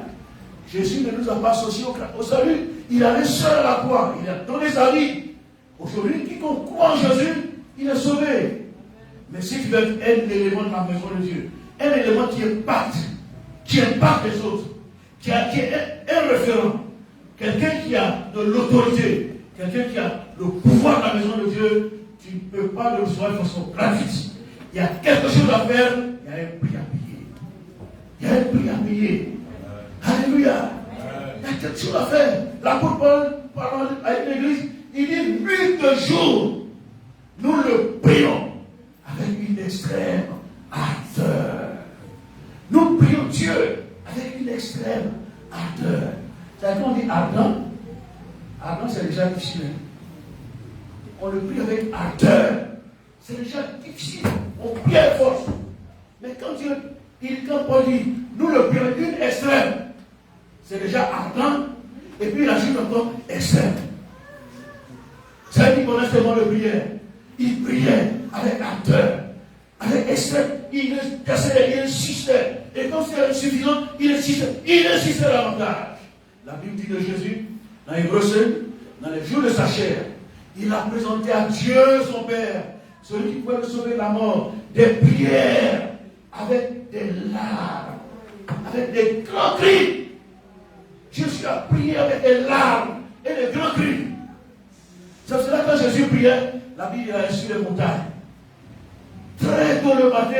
Jésus ne nous a pas associés au salut. Il allait seul à la croix. Il a donné sa vie. Aujourd'hui, quiconque croit en Jésus, il est sauvé. Mais si tu veux être un élément de la maison de Dieu, un élément qui impacte les autres, qui est un référent, quelqu'un qui a de l'autorité, quelqu'un qui a le pouvoir de la maison de Dieu, tu ne peux pas le recevoir de façon gratuite. Il y a quelque chose à faire, il y a un prix à payer. Il y a un prix à payer. Alléluia. Il y a quelque chose à faire. L'apôtre Paul, parlant avec l'église, il dit nuit de jour, nous le prions avec une extrême ardeur. Nous prions Dieu avec une extrême ardeur. C'est quand on dit ardent, ardent c'est déjà difficile. On le prie avec ardeur. C'est déjà difficile. On prie avec force. Mais quand Dieu, quand Paul dit, nous le prions avec une extrême, c'est déjà ardent. Et puis il ajoute encore extrême. C'est lui qui connaît seulement le prière. Il priait avec ardeur, avec extrême. Il insistait. Et quand c'était insuffisant, il insistait davantage. La Bible dit de Jésus, dans Hébreux 5, dans les jours de sa chair, il a présenté à Dieu son Père, celui qui pouvait le sauver de la mort, des prières avec des larmes, avec des grands cris. Jésus a prié avec des larmes et des grands cris. C'est cela que quand Jésus priait, la Bible a reçu les montagnes. Très tôt le matin,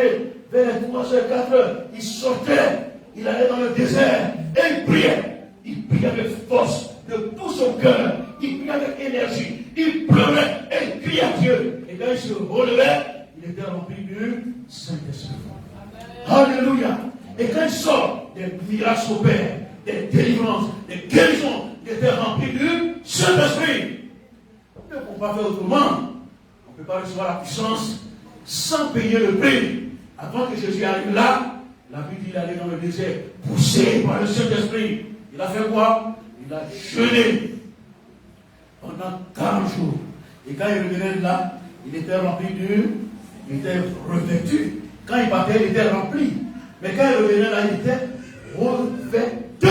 vers les 3h, 4h, il sortait, il allait dans le désert et il priait. Il priait avec force de tout son cœur. Il priait avec énergie. Il pleurait et il criait à Dieu. Et quand il se relevait, il était rempli du Saint-Esprit. Alléluia. Et quand il sort, des miracles s'opèrent, des délivrances, des guérisons, il était rempli du Saint-Esprit. On ne peut pas faire autrement. On ne peut pas recevoir la puissance sans payer le prix. Avant que Jésus arrive là, la Bible dit qu'il allait dans le désert, poussé par le Saint-Esprit. Il a fait quoi? Il a jeûné pendant 40 jours. Et quand il revenait de là, il était rempli il était revêtu. Quand il partait, il était rempli. Mais quand il revenait là, il était revêtu.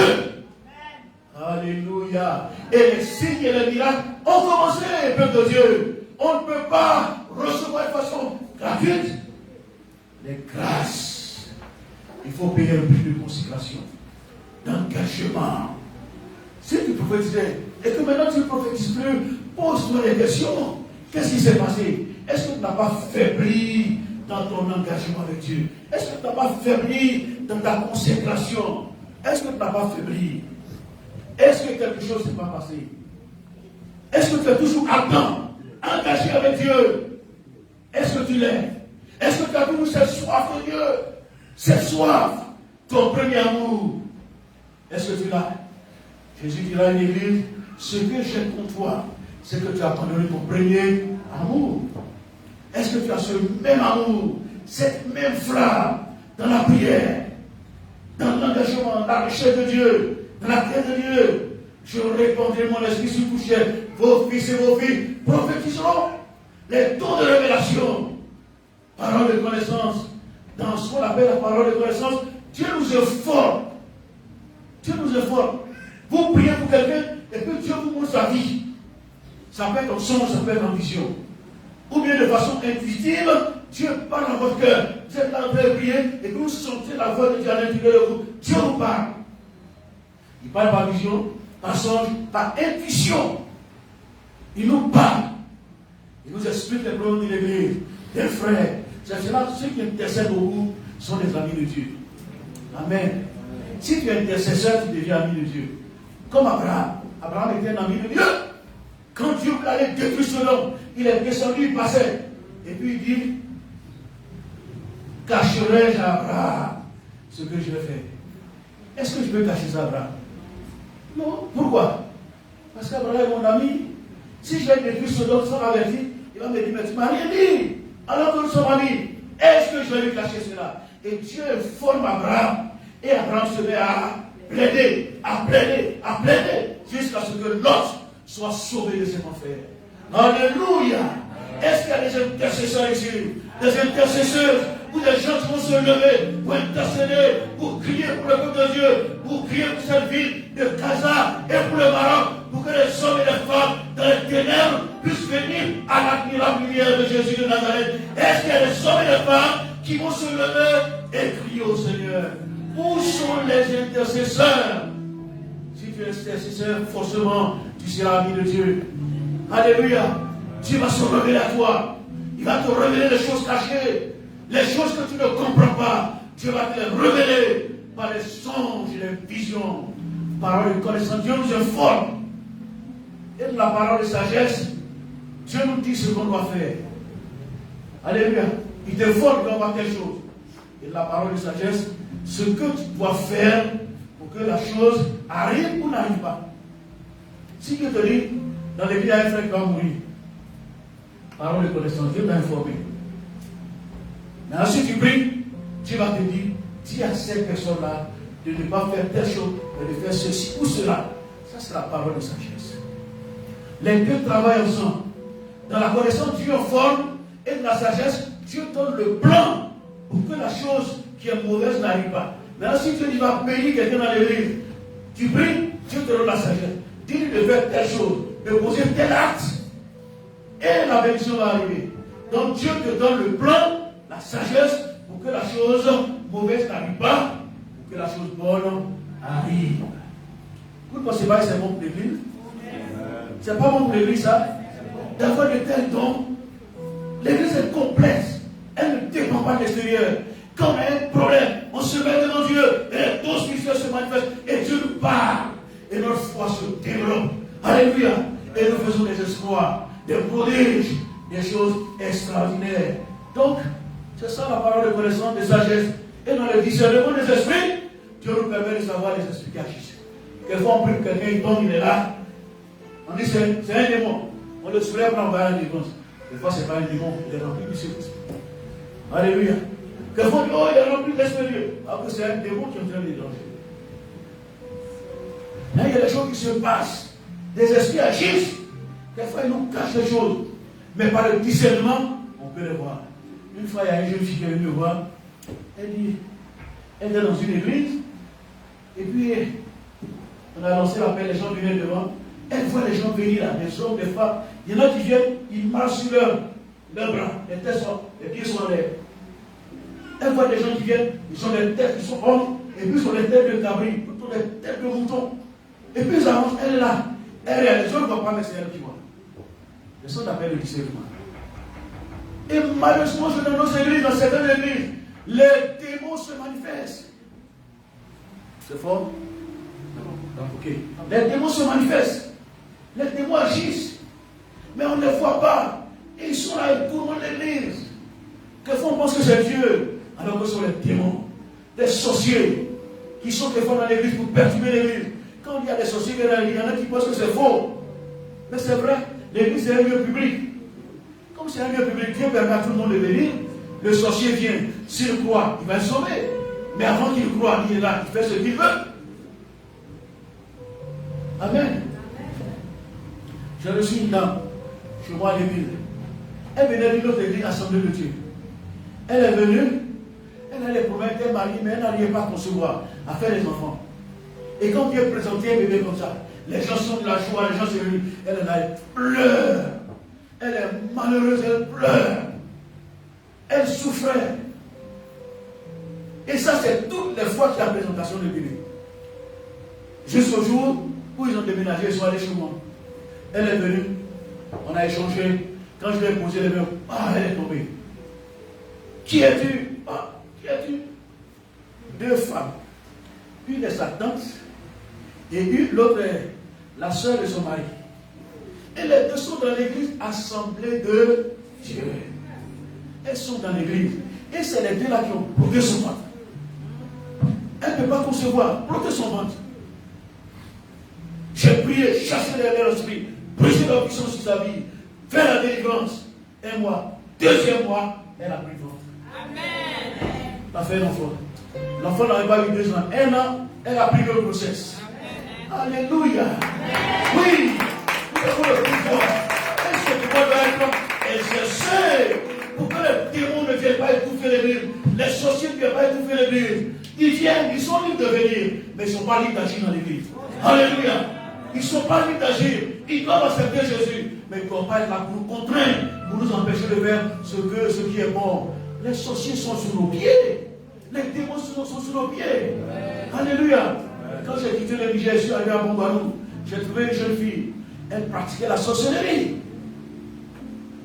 Alléluia. Et les signes et les miracles ont commencé, peuple de Dieu. On ne peut pas recevoir de façon gratuite les grâces. Il faut payer un prix de consécration, d'engagement. Si tu prophétisais et que maintenant tu ne prophétises plus, pose-toi des questions. Qu'est-ce qui s'est passé? Est-ce que tu n'as pas faibli dans ton engagement avec Dieu? Est-ce que tu n'as pas faibli dans ta consécration? Est-ce que tu n'as pas faibli? Est-ce que quelque chose ne s'est pas passé? Est-ce que tu es toujours ardent, engagé avec Dieu? Est-ce que tu l'es? Est-ce que tu as toujours cette soif de Dieu? Cette soif, ton premier amour. Est-ce que tu l'as? Jésus dira à l'église, ce que j'ai contre toi, c'est que tu as abandonné ton premier amour. Est-ce que tu as ce même amour, cette même flamme dans la prière, dans l'engagement, dans la recherche de Dieu, dans la crainte de Dieu? Je répandrai mon esprit sur tout chair. Vos fils et vos filles prophétiseront les dons de révélation, parole de connaissance. Dans ce qu'on appelle la parole de connaissance, Dieu nous informe. Dieu nous informe. Vous priez pour quelqu'un et puis Dieu vous montre sa Ça peut être en songe, ça peut être en vision. Ou bien de façon intuitive, Dieu parle dans votre cœur. Vous êtes là en train de prier et que vous sentez la voix de Dieu à l'intérieur de vous. Dieu vous parle. Il parle par vision, par songe, par intuition. Il nous parle. Il nous explique les problèmes de l'église, des frères. C'est cela, ceux qui intercèdent au bout sont des amis de Dieu. Amen. Si tu es intercesseur, tu deviens ami de Dieu. Comme Abraham. Abraham était un ami de Dieu. Quand Dieu voulait aller détruire Sodome, il est descendu, il passait. Et puis il dit, cacherai-je à Abraham ce que je vais faire? Est-ce que je peux cacher ça à Abraham? Non. Pourquoi? Parce qu'Abraham est mon ami. Si je vais détruire Sodome sans avertir, il va me dire, mais tu m'as rien dit. Alors que nous sommes amis, est-ce que je vais lui cacher cela? Et Dieu informe Abraham. Et Abraham se met à plaider, jusqu'à ce que l'autre soit sauvé de cet enfer. Alléluia. Est-ce qu'il y a des intercesseurs ici? Des intercesseurs ou des gens qui vont se lever pour intercéder, pour crier pour le peuple de Dieu, pour crier pour cette ville de Gaza et pour le Maroc, pour que les hommes et les femmes dans les ténèbres puissent venir à l'admirable lumière de Jésus de Nazareth. Est-ce qu'il y a des hommes et des femmes qui vont se lever et crier au Seigneur? Où sont les intercesseurs? Si tu es intercesseur, forcément, tu seras ami de Dieu. Alléluia. Dieu va se révéler à toi. Il va te révéler les choses cachées. Les choses que tu ne comprends pas. Dieu va te les révéler par les songes et les visions. Parole de connaissance. Dieu nous informe. Et de la parole de sagesse, Dieu nous dit ce qu'on doit faire. Alléluia. Il t'informe qu'on va faire quelque chose. Et de la parole de sagesse, ce que tu dois faire pour que la chose arrive ou n'arrive pas. Si Dieu te dit, dans l'église, il y a un frère qui va mourir. Parole de connaissance, Dieu t'a informé. Maintenant, si tu pries, Dieu va te dire, dis à cette personne-là de ne pas faire telle chose, mais de faire ceci ou cela. Ça, c'est la parole de sagesse. Les deux travaillent ensemble. Dans la connaissance, Dieu informe, et dans la sagesse, Dieu donne le plan pour que la chose qui est mauvaise n'arrive pas. Maintenant, si Dieu va bénir quelqu'un dans l'église, tu pries, Dieu te donne la sagesse. Dis-lui de faire telle chose, de poser tel acte, et la bénédiction va arriver. Donc Dieu te donne le plan, la sagesse, pour que la chose mauvaise n'arrive pas, pour que la chose bonne arrive. Écoute-moi, c'est pas bon pour l'église. C'est pas bon pour l'église, ça. D'avoir de tels dons. L'église est complexe. Elle ne dépend pas de l'extérieur. Quand on a un problème, on se met devant Dieu, et les dons spirituels se manifestent, et Dieu nous parle. Et notre foi se développe. Alléluia. Et nous faisons des espoirs, des prodiges, des choses extraordinaires. Donc, c'est ça la parole de connaissance, de sagesse. Et dans le discernement des esprits, Dieu nous permet de savoir les esprits qui agissent. Quelquefois, on prie pour quelqu'un, il tombe, il est là. On dit c'est un démon. On le soulève, on va à la défense. Quelquefois, ce n'est pas un démon, il est rempli du Saint-Esprit. Alléluia. Quelquefois, on dit, oh, il est rempli de l'Esprit de Dieu. Alors que c'est un démon qui est en train de déranger. Là, il y a des choses qui se passent. Des esprits agissent. Quelquefois, ils nous cachent des choses. Mais par le discernement, on peut les voir. Une fois, il y a une jeune fille qui est venue me voir. Elle était dans une église. Et puis, on a lancé l'appel, les gens venaient devant. Elle voit les gens venir là, des hommes, des femmes. Il y en a qui viennent, ils marchent sur leurs bras. Les pieds sont en l'air. Elle voit des gens qui viennent, ils ont des têtes qui sont rondes. Et puis, ils ont des têtes de cabri, plutôt des têtes de mouton. Et puis, ils avancent, elle est là. Elle est, les autres ne voient pas, mais c'est elle qui voit. C'est ça qu'on appelle le discernement. Et malheureusement, dans nos églises, dans certaines églises, les démons se manifestent. C'est fort? Non. Ok. Les démons se manifestent. Les démons agissent. Mais on ne les voit pas. Et ils sont là, ils tournent l'église. Quelquefois, on pense que c'est Dieu, alors que ce sont les démons. Des sorciers qui sont quelquefois dans l'église pour perturber l'église. Quand il y a des sorciers dans l'église, il y en a qui pensent que c'est faux. Mais c'est vrai, l'église c'est un lieu public. Comme c'est un lieu public, Dieu permet à tout le monde de venir. Le sorcier vient, s'il croit, il va le sauver. Mais avant qu'il croit, il est là, il fait ce qu'il veut. Amen. J'ai reçu une dame chez moi à l'église. Elle venait d'une autre église, Assemblée de Dieu. Elle est venue, elle a les problèmes, elle est mariée, mais elle n'arrivait pas à concevoir, à faire des enfants. Et quand Dieu présentait un bébé comme ça, Les gens sont de la joie, les gens se réunissent. Elle est là, elle pleure. Elle est malheureuse, elle pleure. Elle souffrait. Et ça, c'est toutes les fois qu'il y a présentation de bébé. Jusqu'au jour où ils ont déménagé, ils sont allés chez moi. Elle est venue, on a échangé. Quand je lui ai posé les mains, elle est tombée. Qui es-tu? Qui es-tu? 2 femmes. Une est sa tante et l'autre est la sœur de son mari. Et les 2 sont dans l'église assemblée de Dieu. Elles sont dans l'église. Et c'est les 2 là qui ont bloqué son ventre. Elle ne peut pas concevoir, bloquer son ventre. J'ai prié, chassé les esprits, briser leur puissance sur sa vie, faire la délivrance. 1 mois. 2e mois, elle a pris le ventre. Amen. Elle a fait un enfant. L'enfant n'avait pas eu 2 ans. 1 an, elle a pris le grossesse. Amen. Alléluia. Amen. Oui, nous avons le pouvoir. Et ce pouvoir doit être exercé pour que les démons ne viennent pas étouffer l'église. Les sorciers ne viennent pas étouffer l'église. Ils viennent, ils sont libres de venir, mais ils ne sont pas libres d'agir dans l'église. Alléluia. Ils ne sont pas libres d'agir. Ils doivent accepter Jésus, mais ils ne doivent pas être là pour nous contraindre, pour nous empêcher de faire ce qui est bon. Les sorciers sont sous nos pieds. Les démons sont sous nos pieds. Alléluia. Quand j'ai quitté le Niger, je suis arrivé à Bombarou. J'ai trouvé une jeune fille. Elle pratiquait la sorcellerie.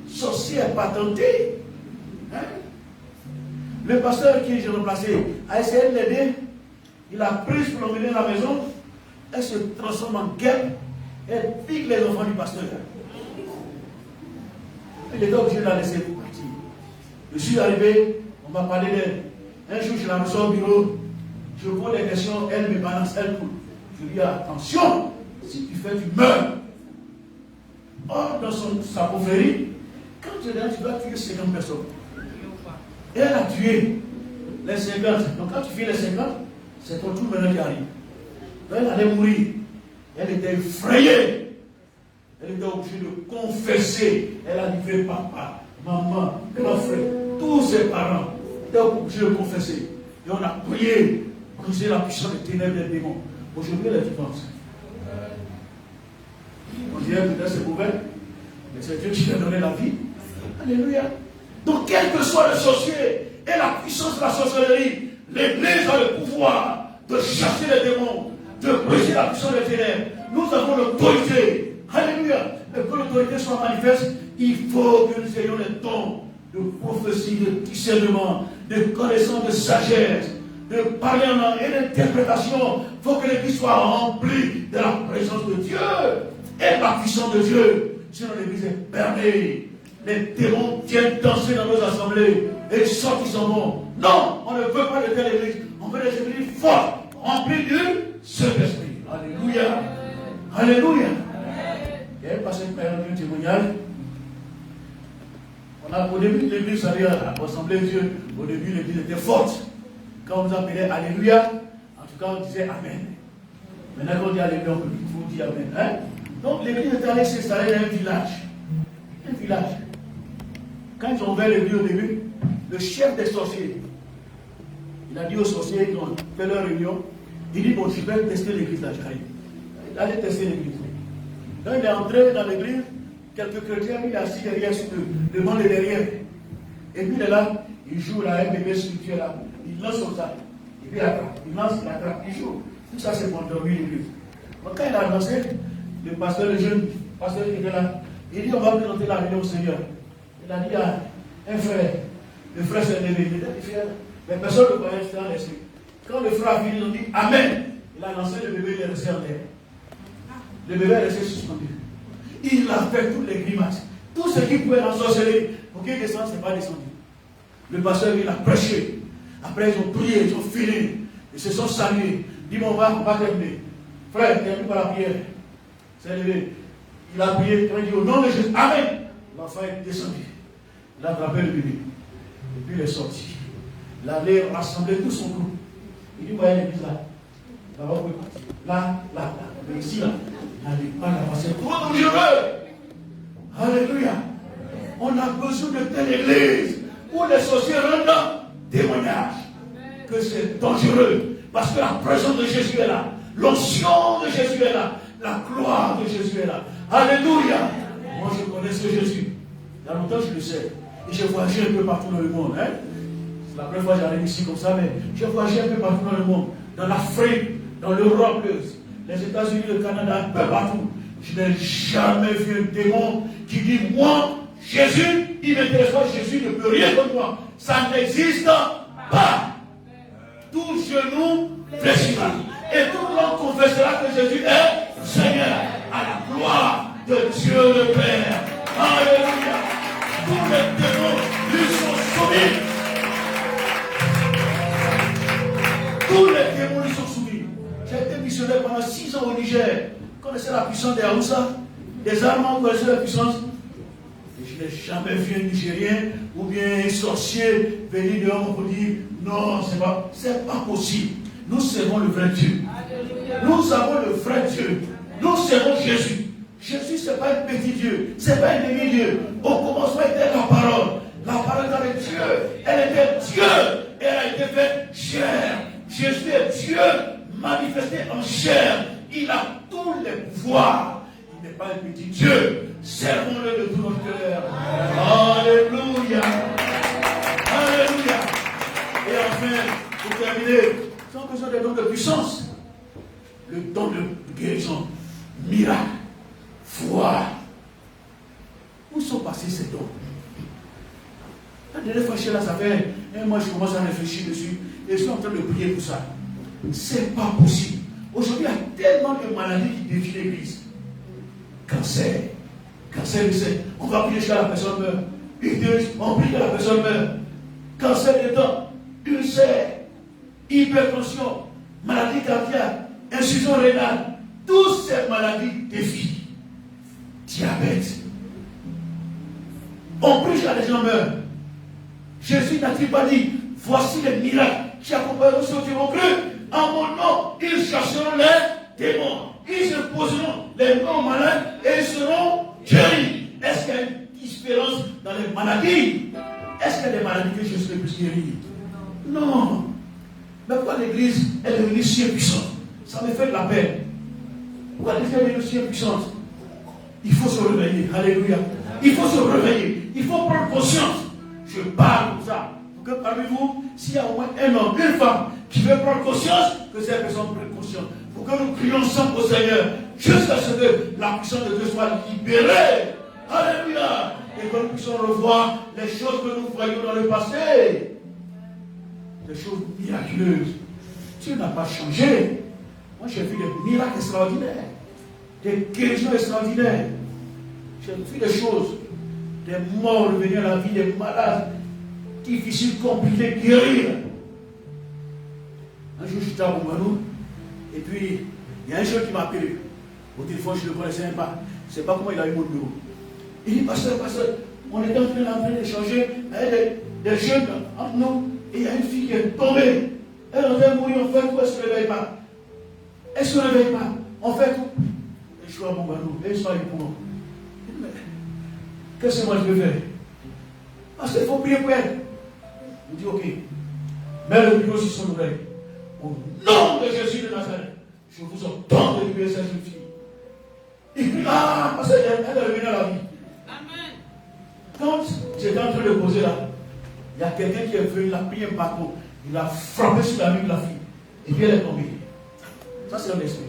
Sorcière patentée. Hein? Le pasteur qui j'ai remplacé a essayé de l'aider. Il a pris pour l'emmener à la maison. Elle se transforme en guêpe. Elle pique les enfants du pasteur. Il était obligé de la laisser partir. Je suis arrivé, on m'a parlé d'elle. Un jour, je la reçois au bureau. Je pose des questions, elle me balance, elle coule. Je lui dis attention, si tu fais, tu meurs. Or, dans sa confrérie, quand tu es là, tu dois tuer 50 personnes. Et elle a tué les 50. Donc quand tu fais les 50, c'est ton tour maintenant qui arrive. Donc elle allait mourir. Elle était effrayée. Elle était obligée de confesser. Elle a livré papa, maman, grand frère, tous ses parents. Elle était obligée de confesser. Et on a prié, briser la puissance des ténèbres des démons. Aujourd'hui, elle est vivante. On dirait peut-être c'est mauvais, mais c'est Dieu qui lui a donné la vie. Alléluia. Donc, quel que soit le sorcier et la puissance de la sorcellerie, l'Église a le pouvoir de chasser les démons, de briser la puissance des ténèbres. Nous avons l'autorité. Alléluia. Et que l'autorité soit manifeste, il faut que nous ayons les dons de prophétie, de discernement, de connaissance, de sagesse, de parler en langue et d'interprétation. Il faut que l'Église soit remplie de la présence de Dieu et de la puissance de Dieu. Sinon, l'Église est bernée. Les démons viennent danser dans nos assemblées et ils sortent, ils s'en vont. Non, on ne veut pas de telle église. On veut des églises fortes, remplies du Saint-Esprit. Alléluia. Alléluia. Il y a passé une période de témoignage. Au début de l'église, vous savez, à l'assemblée de Dieu, au début, l'église était forte. Quand on vous appelait Alléluia, en tout cas, on disait Amen. Maintenant, quand on dit Alléluia, on faut dire Amen. Hein? Donc, l'église était allée s'installer dans un village. Un village. Quand ils ont ouvert l'église au début, le chef des sorciers, il a dit aux sorciers, ils ont fait leur réunion, il dit, bon, je vais tester l'église là, j'arrive. Il allait tester l'église. Quand il est entré dans l'église, quelques chrétiens, il est assis derrière sur le banc de derrière. Et puis il est là, il joue là, un bébé spirituel là, il lance comme ça. Et puis il attrape, il lance, il attrape, il joue. Tout ça c'est pour dormir l'église. Donc quand il a lancé, le pasteur, le jeune pasteur qui était là, il dit, on va présenter la réunion au Seigneur. Il a dit à un frère, le frère s'est levé, il était fier, mais personne ne croyait, c'était dans l'esprit. Quand le frère a fini, ils ont dit Amen. Il a lancé le bébé, il est resté en terre. Le bébé est resté suspendu. Il a fait toutes les grimaces. Tout ce qui pouvait l'ensorceler pour qu'il descende, ce n'est pas descendu. Le pasteur, il a prêché. Après, ils ont prié, ils ont fini. Ils se sont salués. Ils dit, on va terminer. Frère, termine par la prière. C'est levé. Il a prié, quand il dit au nom de Jésus, Amen. L'enfant est descendu. Il a attrapé le bébé. Et puis il est sorti. Il allait rassembler tout son groupe. Il dit, vous voyez l'église là. Là-bas, vous pouvez partir. Là. Mais ici, là. N'allez pas là-bas. C'est trop dangereux. Alléluia. On a besoin de telle église où les sorciers rendent témoignage que c'est dangereux. Parce que la présence de Jésus est là. L'onction de Jésus est là. la gloire de Jésus est là. Alléluia. Moi, je connais ce Jésus. Il y a longtemps, je le sais. Et j'ai voyagé un peu partout dans le monde. Hein? C'est la première fois que j'arrive ici comme ça, mais j'ai voyagé un peu partout dans le monde. Dans l'Afrique, dans l'Europe, les États-Unis, le Canada, un peu partout. Je n'ai jamais vu un démon qui dit, moi, Jésus, il m'intéresse pas, Jésus ne peut rien pour moi. Ça n'existe pas. Tout genou fléchira. Et tout le monde confessera que Jésus est Seigneur, à la gloire de Dieu le Père. Alléluia. Tous les démons lui sont soumis. Tous les démons lui sont soumis. J'ai été missionnaire pendant 6 ans au Niger. Vous connaissez la puissance des Haoussa? Les Allemands connaissaient la puissance. Et je n'ai jamais vu un Nigérien ou bien un sorcier venir dehors pour dire non, c'est pas possible. Nous servons le vrai Dieu. Nous avons le vrai Dieu. Nous servons Jésus. Jésus, ce n'est pas un petit Dieu. Ce n'est pas un demi-dieu. Au commencement était la parole. La parole était Dieu. Elle était Dieu. Et elle a été faite chair. Jésus est Dieu manifesté en chair. Il a tous les pouvoirs. Il n'est pas un petit Dieu. Servons-le de tout notre cœur. Alléluia. Alléluia. Et enfin, pour terminer, nous avons besoin des dons de puissance. Le don de guérison, miracle, foi. Où sont passés ces dons? La dernière fois, là, ça fait un mois, je commence à réfléchir dessus et je suis en train de prier pour ça. C'est pas possible. Aujourd'hui, il y a tellement de maladies qui défient l'église. Cancer, on va prier jusqu'à la personne meurt. On prie que la personne meurt. Cancer des dents, ulcère, hypertension, maladie cardiaque, insuffisance rénale, toutes ces maladies défient. Diabète. On prie jusqu'à les gens meurent. Jésus n'a-t-il pas dit, voici les miracles qui accompagneront ceux qui vont cru. En mon nom, ils chasseront les démons. Ils imposeront les noms malades et ils seront guéris. Est-ce qu'il y a une différence dans les maladies? Est-ce qu'il y a des maladies que Jésus ne peut guérir? Non. Mais pourquoi l'église est devenue si puissante? Ça me fait de la peine. Pourquoi l'église est devenue si puissante? Il faut se réveiller. Alléluia. Il faut se réveiller. Il faut prendre conscience. Je parle comme ça. Pour que parmi vous, s'il y a au moins un homme, une femme qui veut prendre conscience, que cette personne prenne conscience. Pour que nous prions ensemble au Seigneur, jusqu'à ce que la puissance de Dieu soit libérée. Alléluia. Et que nous puissions revoir les choses que nous voyons dans le passé. Des choses miraculeuses. Dieu n'a pas changé. Moi, j'ai vu des miracles extraordinaires. Des guérisons extraordinaires. J'ai vu des choses. Des morts revenir à la vie, des malades difficiles, compliqués, guérir. Un jour, je suis à Bonganou, et puis, il y a un jeune qui m'a appelé. Au téléphone, je ne le connaissais même pas. Je ne sais pas comment il a eu mon numéro. Il dit, pasteur, on était en train d'échanger avec des jeunes entre nous, et il y a une fille qui est tombée. Elle est en train de mourir, on fait tout, elle ne se réveille pas. Elle ne se réveille pas. On fait tout. Et je suis à Bonganou, et ils sont avec moi. Qu'est-ce que moi je peux faire? Parce qu'il faut prier pour elle. Je dis, ok. Mets le bureau sur son oreille. Au nom de Jésus de Nazareth, je vous ordonne de libérer cette jeune fille. Il dit, ah, parce qu'elle est revenue à la vie. Amen. Quand j'étais en train de poser là, il y a quelqu'un qui est venu, il a pris un bâton, il a frappé sur la nuque de la fille. Et puis elle est tombée. Ça, c'est un esprit.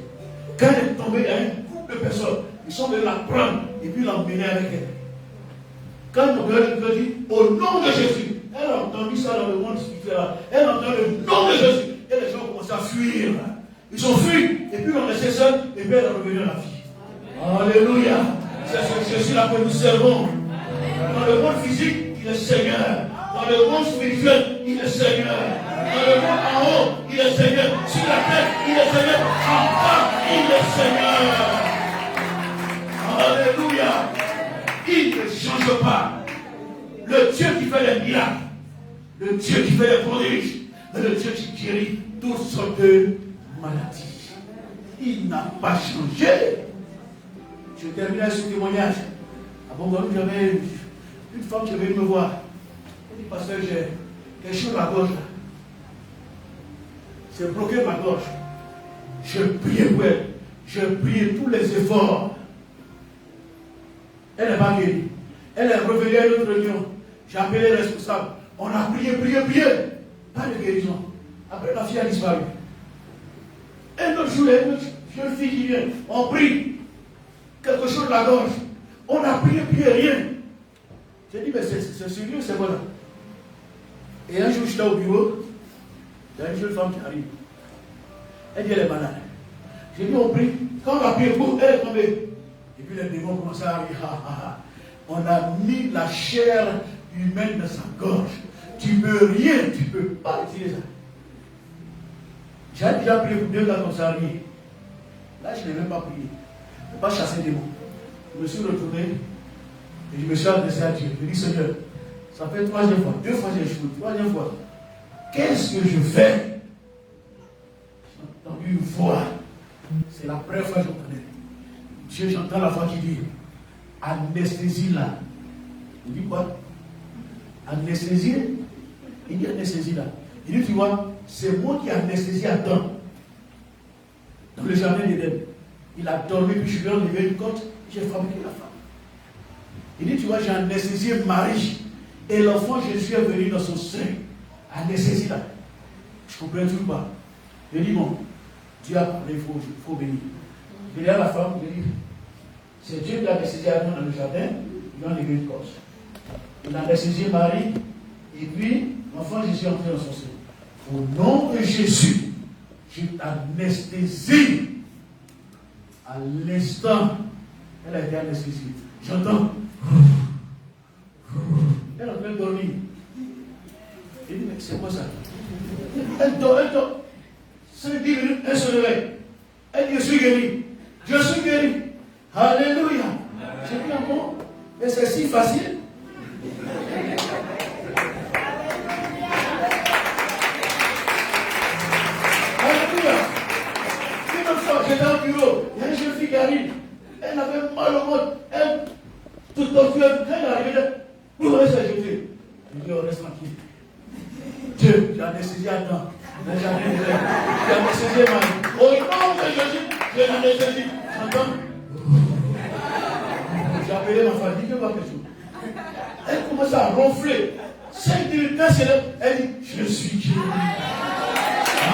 Quand elle est tombée, il y a un groupe de personnes. Ils sont venus la prendre et puis l'emmener avec elle. Quand on dit au nom de Jésus, elle a entendu ça dans le monde spirituel. Elle a entendu le nom de Jésus. Et les gens ont commencé à fuir. Ils ont fui. Et puis on laissé seul. Et puis elle est revenue à la vie. Alléluia. C'est ce Jésus-là que nous servons. Dans le monde physique, il est Seigneur. Dans le monde spirituel, il est Seigneur. Dans le monde en haut, il est Seigneur. Sur la terre, il est Seigneur. En bas, il est Seigneur. Alléluia. Il ne change pas. Le Dieu qui fait les miracles, le Dieu qui fait les prodiges, le Dieu qui guérit toutes sortes de maladies. Il n'a pas changé. Je termine ce témoignage. À Bonganou, j'avais une femme qui est venue me voir. Elle dit, pasteur, j'ai quelque chose à la gorge là. C'est bloqué ma gorge. Je priais pour elle. J'ai prié tous les efforts. Elle n'est pas guérie. Elle est revenue à une autre réunion. J'ai appelé les responsables. On a prié. Pas de guérison. Après, la fille a disparu. Un autre jour, une autre jeune fille qui vient. On prie. Quelque chose de la gorge. On a prié, rien. J'ai dit, mais c'est sérieux, c'est voilà. Et un jour, j'étais au bureau. Il y a une jeune femme qui arrive. Elle dit, elle est malade. J'ai dit, on prie. Quand on a prié, elle est tombée. Et puis les démons commençaient à arriver. On a mis la chair humaine dans sa gorge. Tu ne peux rien, tu ne peux pas utiliser ça. J'ai déjà prié pour 2 gars comme ça, rien. Là, je n'ai même pas prié. Je n'ai pas chassé les démons. Je me suis retourné et je me suis adressé à Dieu. Je lui ai dit, Seigneur, ça fait 3e fois, 2 fois j'ai échoué, 3e fois. Qu'est-ce que je fais? J'ai entendu une voix. C'est la première fois que j'entendais. Dieu, j'entends la voix qui dit, anesthésie là. Il dit quoi? Anesthésie? Il dit anesthésie là. Il dit, tu vois, c'est moi qui anesthésie Adam. Dans le jardin d'Éden. Il a dormi, puis je lui ai enlevé une côte, j'ai fabriqué la femme. Il dit, tu vois, j'ai anesthésié Marie. Et l'enfant Jésus est venu dans son sein. Anesthésie là. Je ne comprends toujours pas. Je dis, bon, Dieu a parlé, il faut bénir. Je dis à la femme, je dis, c'est Dieu qui a anesthésié Adam dans le jardin, il a enlevé une côte. Il a anesthésié Marie, et puis l'enfant Jésus est entré dans son sein. Au nom de Jésus, je t'anesthésie. À l'instant, elle a été anesthésiée. J'entends. Elle est en train de dormir. Je dis, mais c'est quoi ça? Elle dort. 5-10 minutes, elle se réveille. Elle dit, je suis guéri. Je suis guéri. Alléluia. J'ai dit, ah bon? Mais c'est si facile. J'étais au bureau, il y a une jeune fille qui arrive. Elle avait mal au ventre. Elle, toute torturée, quand elle est arrivée, pour elle s'est jetée. Je dis, on reste tranquille. Dieu, j'ai anesthésié Adam. J'ai anesthésié Marie. Au nom de Jésus, j'ai anesthésié. J'entends. J'ai appelé ma famille, dit que pas quelque chose. Elle commence à ronfler. 5 minutes, elle dit, je suis guéri.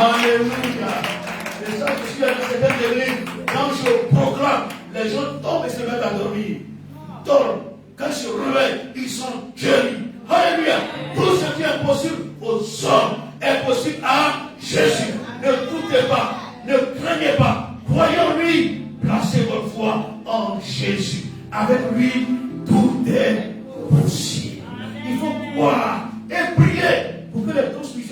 Alléluia. C'est ça que je suis à cette église. Quand je proclame, les gens tombent et se mettent à dormir. Dorment. Quand je réveille, ils sont guéris. Alléluia. Tout ce qui est impossible aux hommes est possible à Jésus. Ne doutez pas. Ne craignez pas. Croyez en lui. Placez votre foi en Jésus. Avec lui, tout est possible. Il faut croire et prier pour que les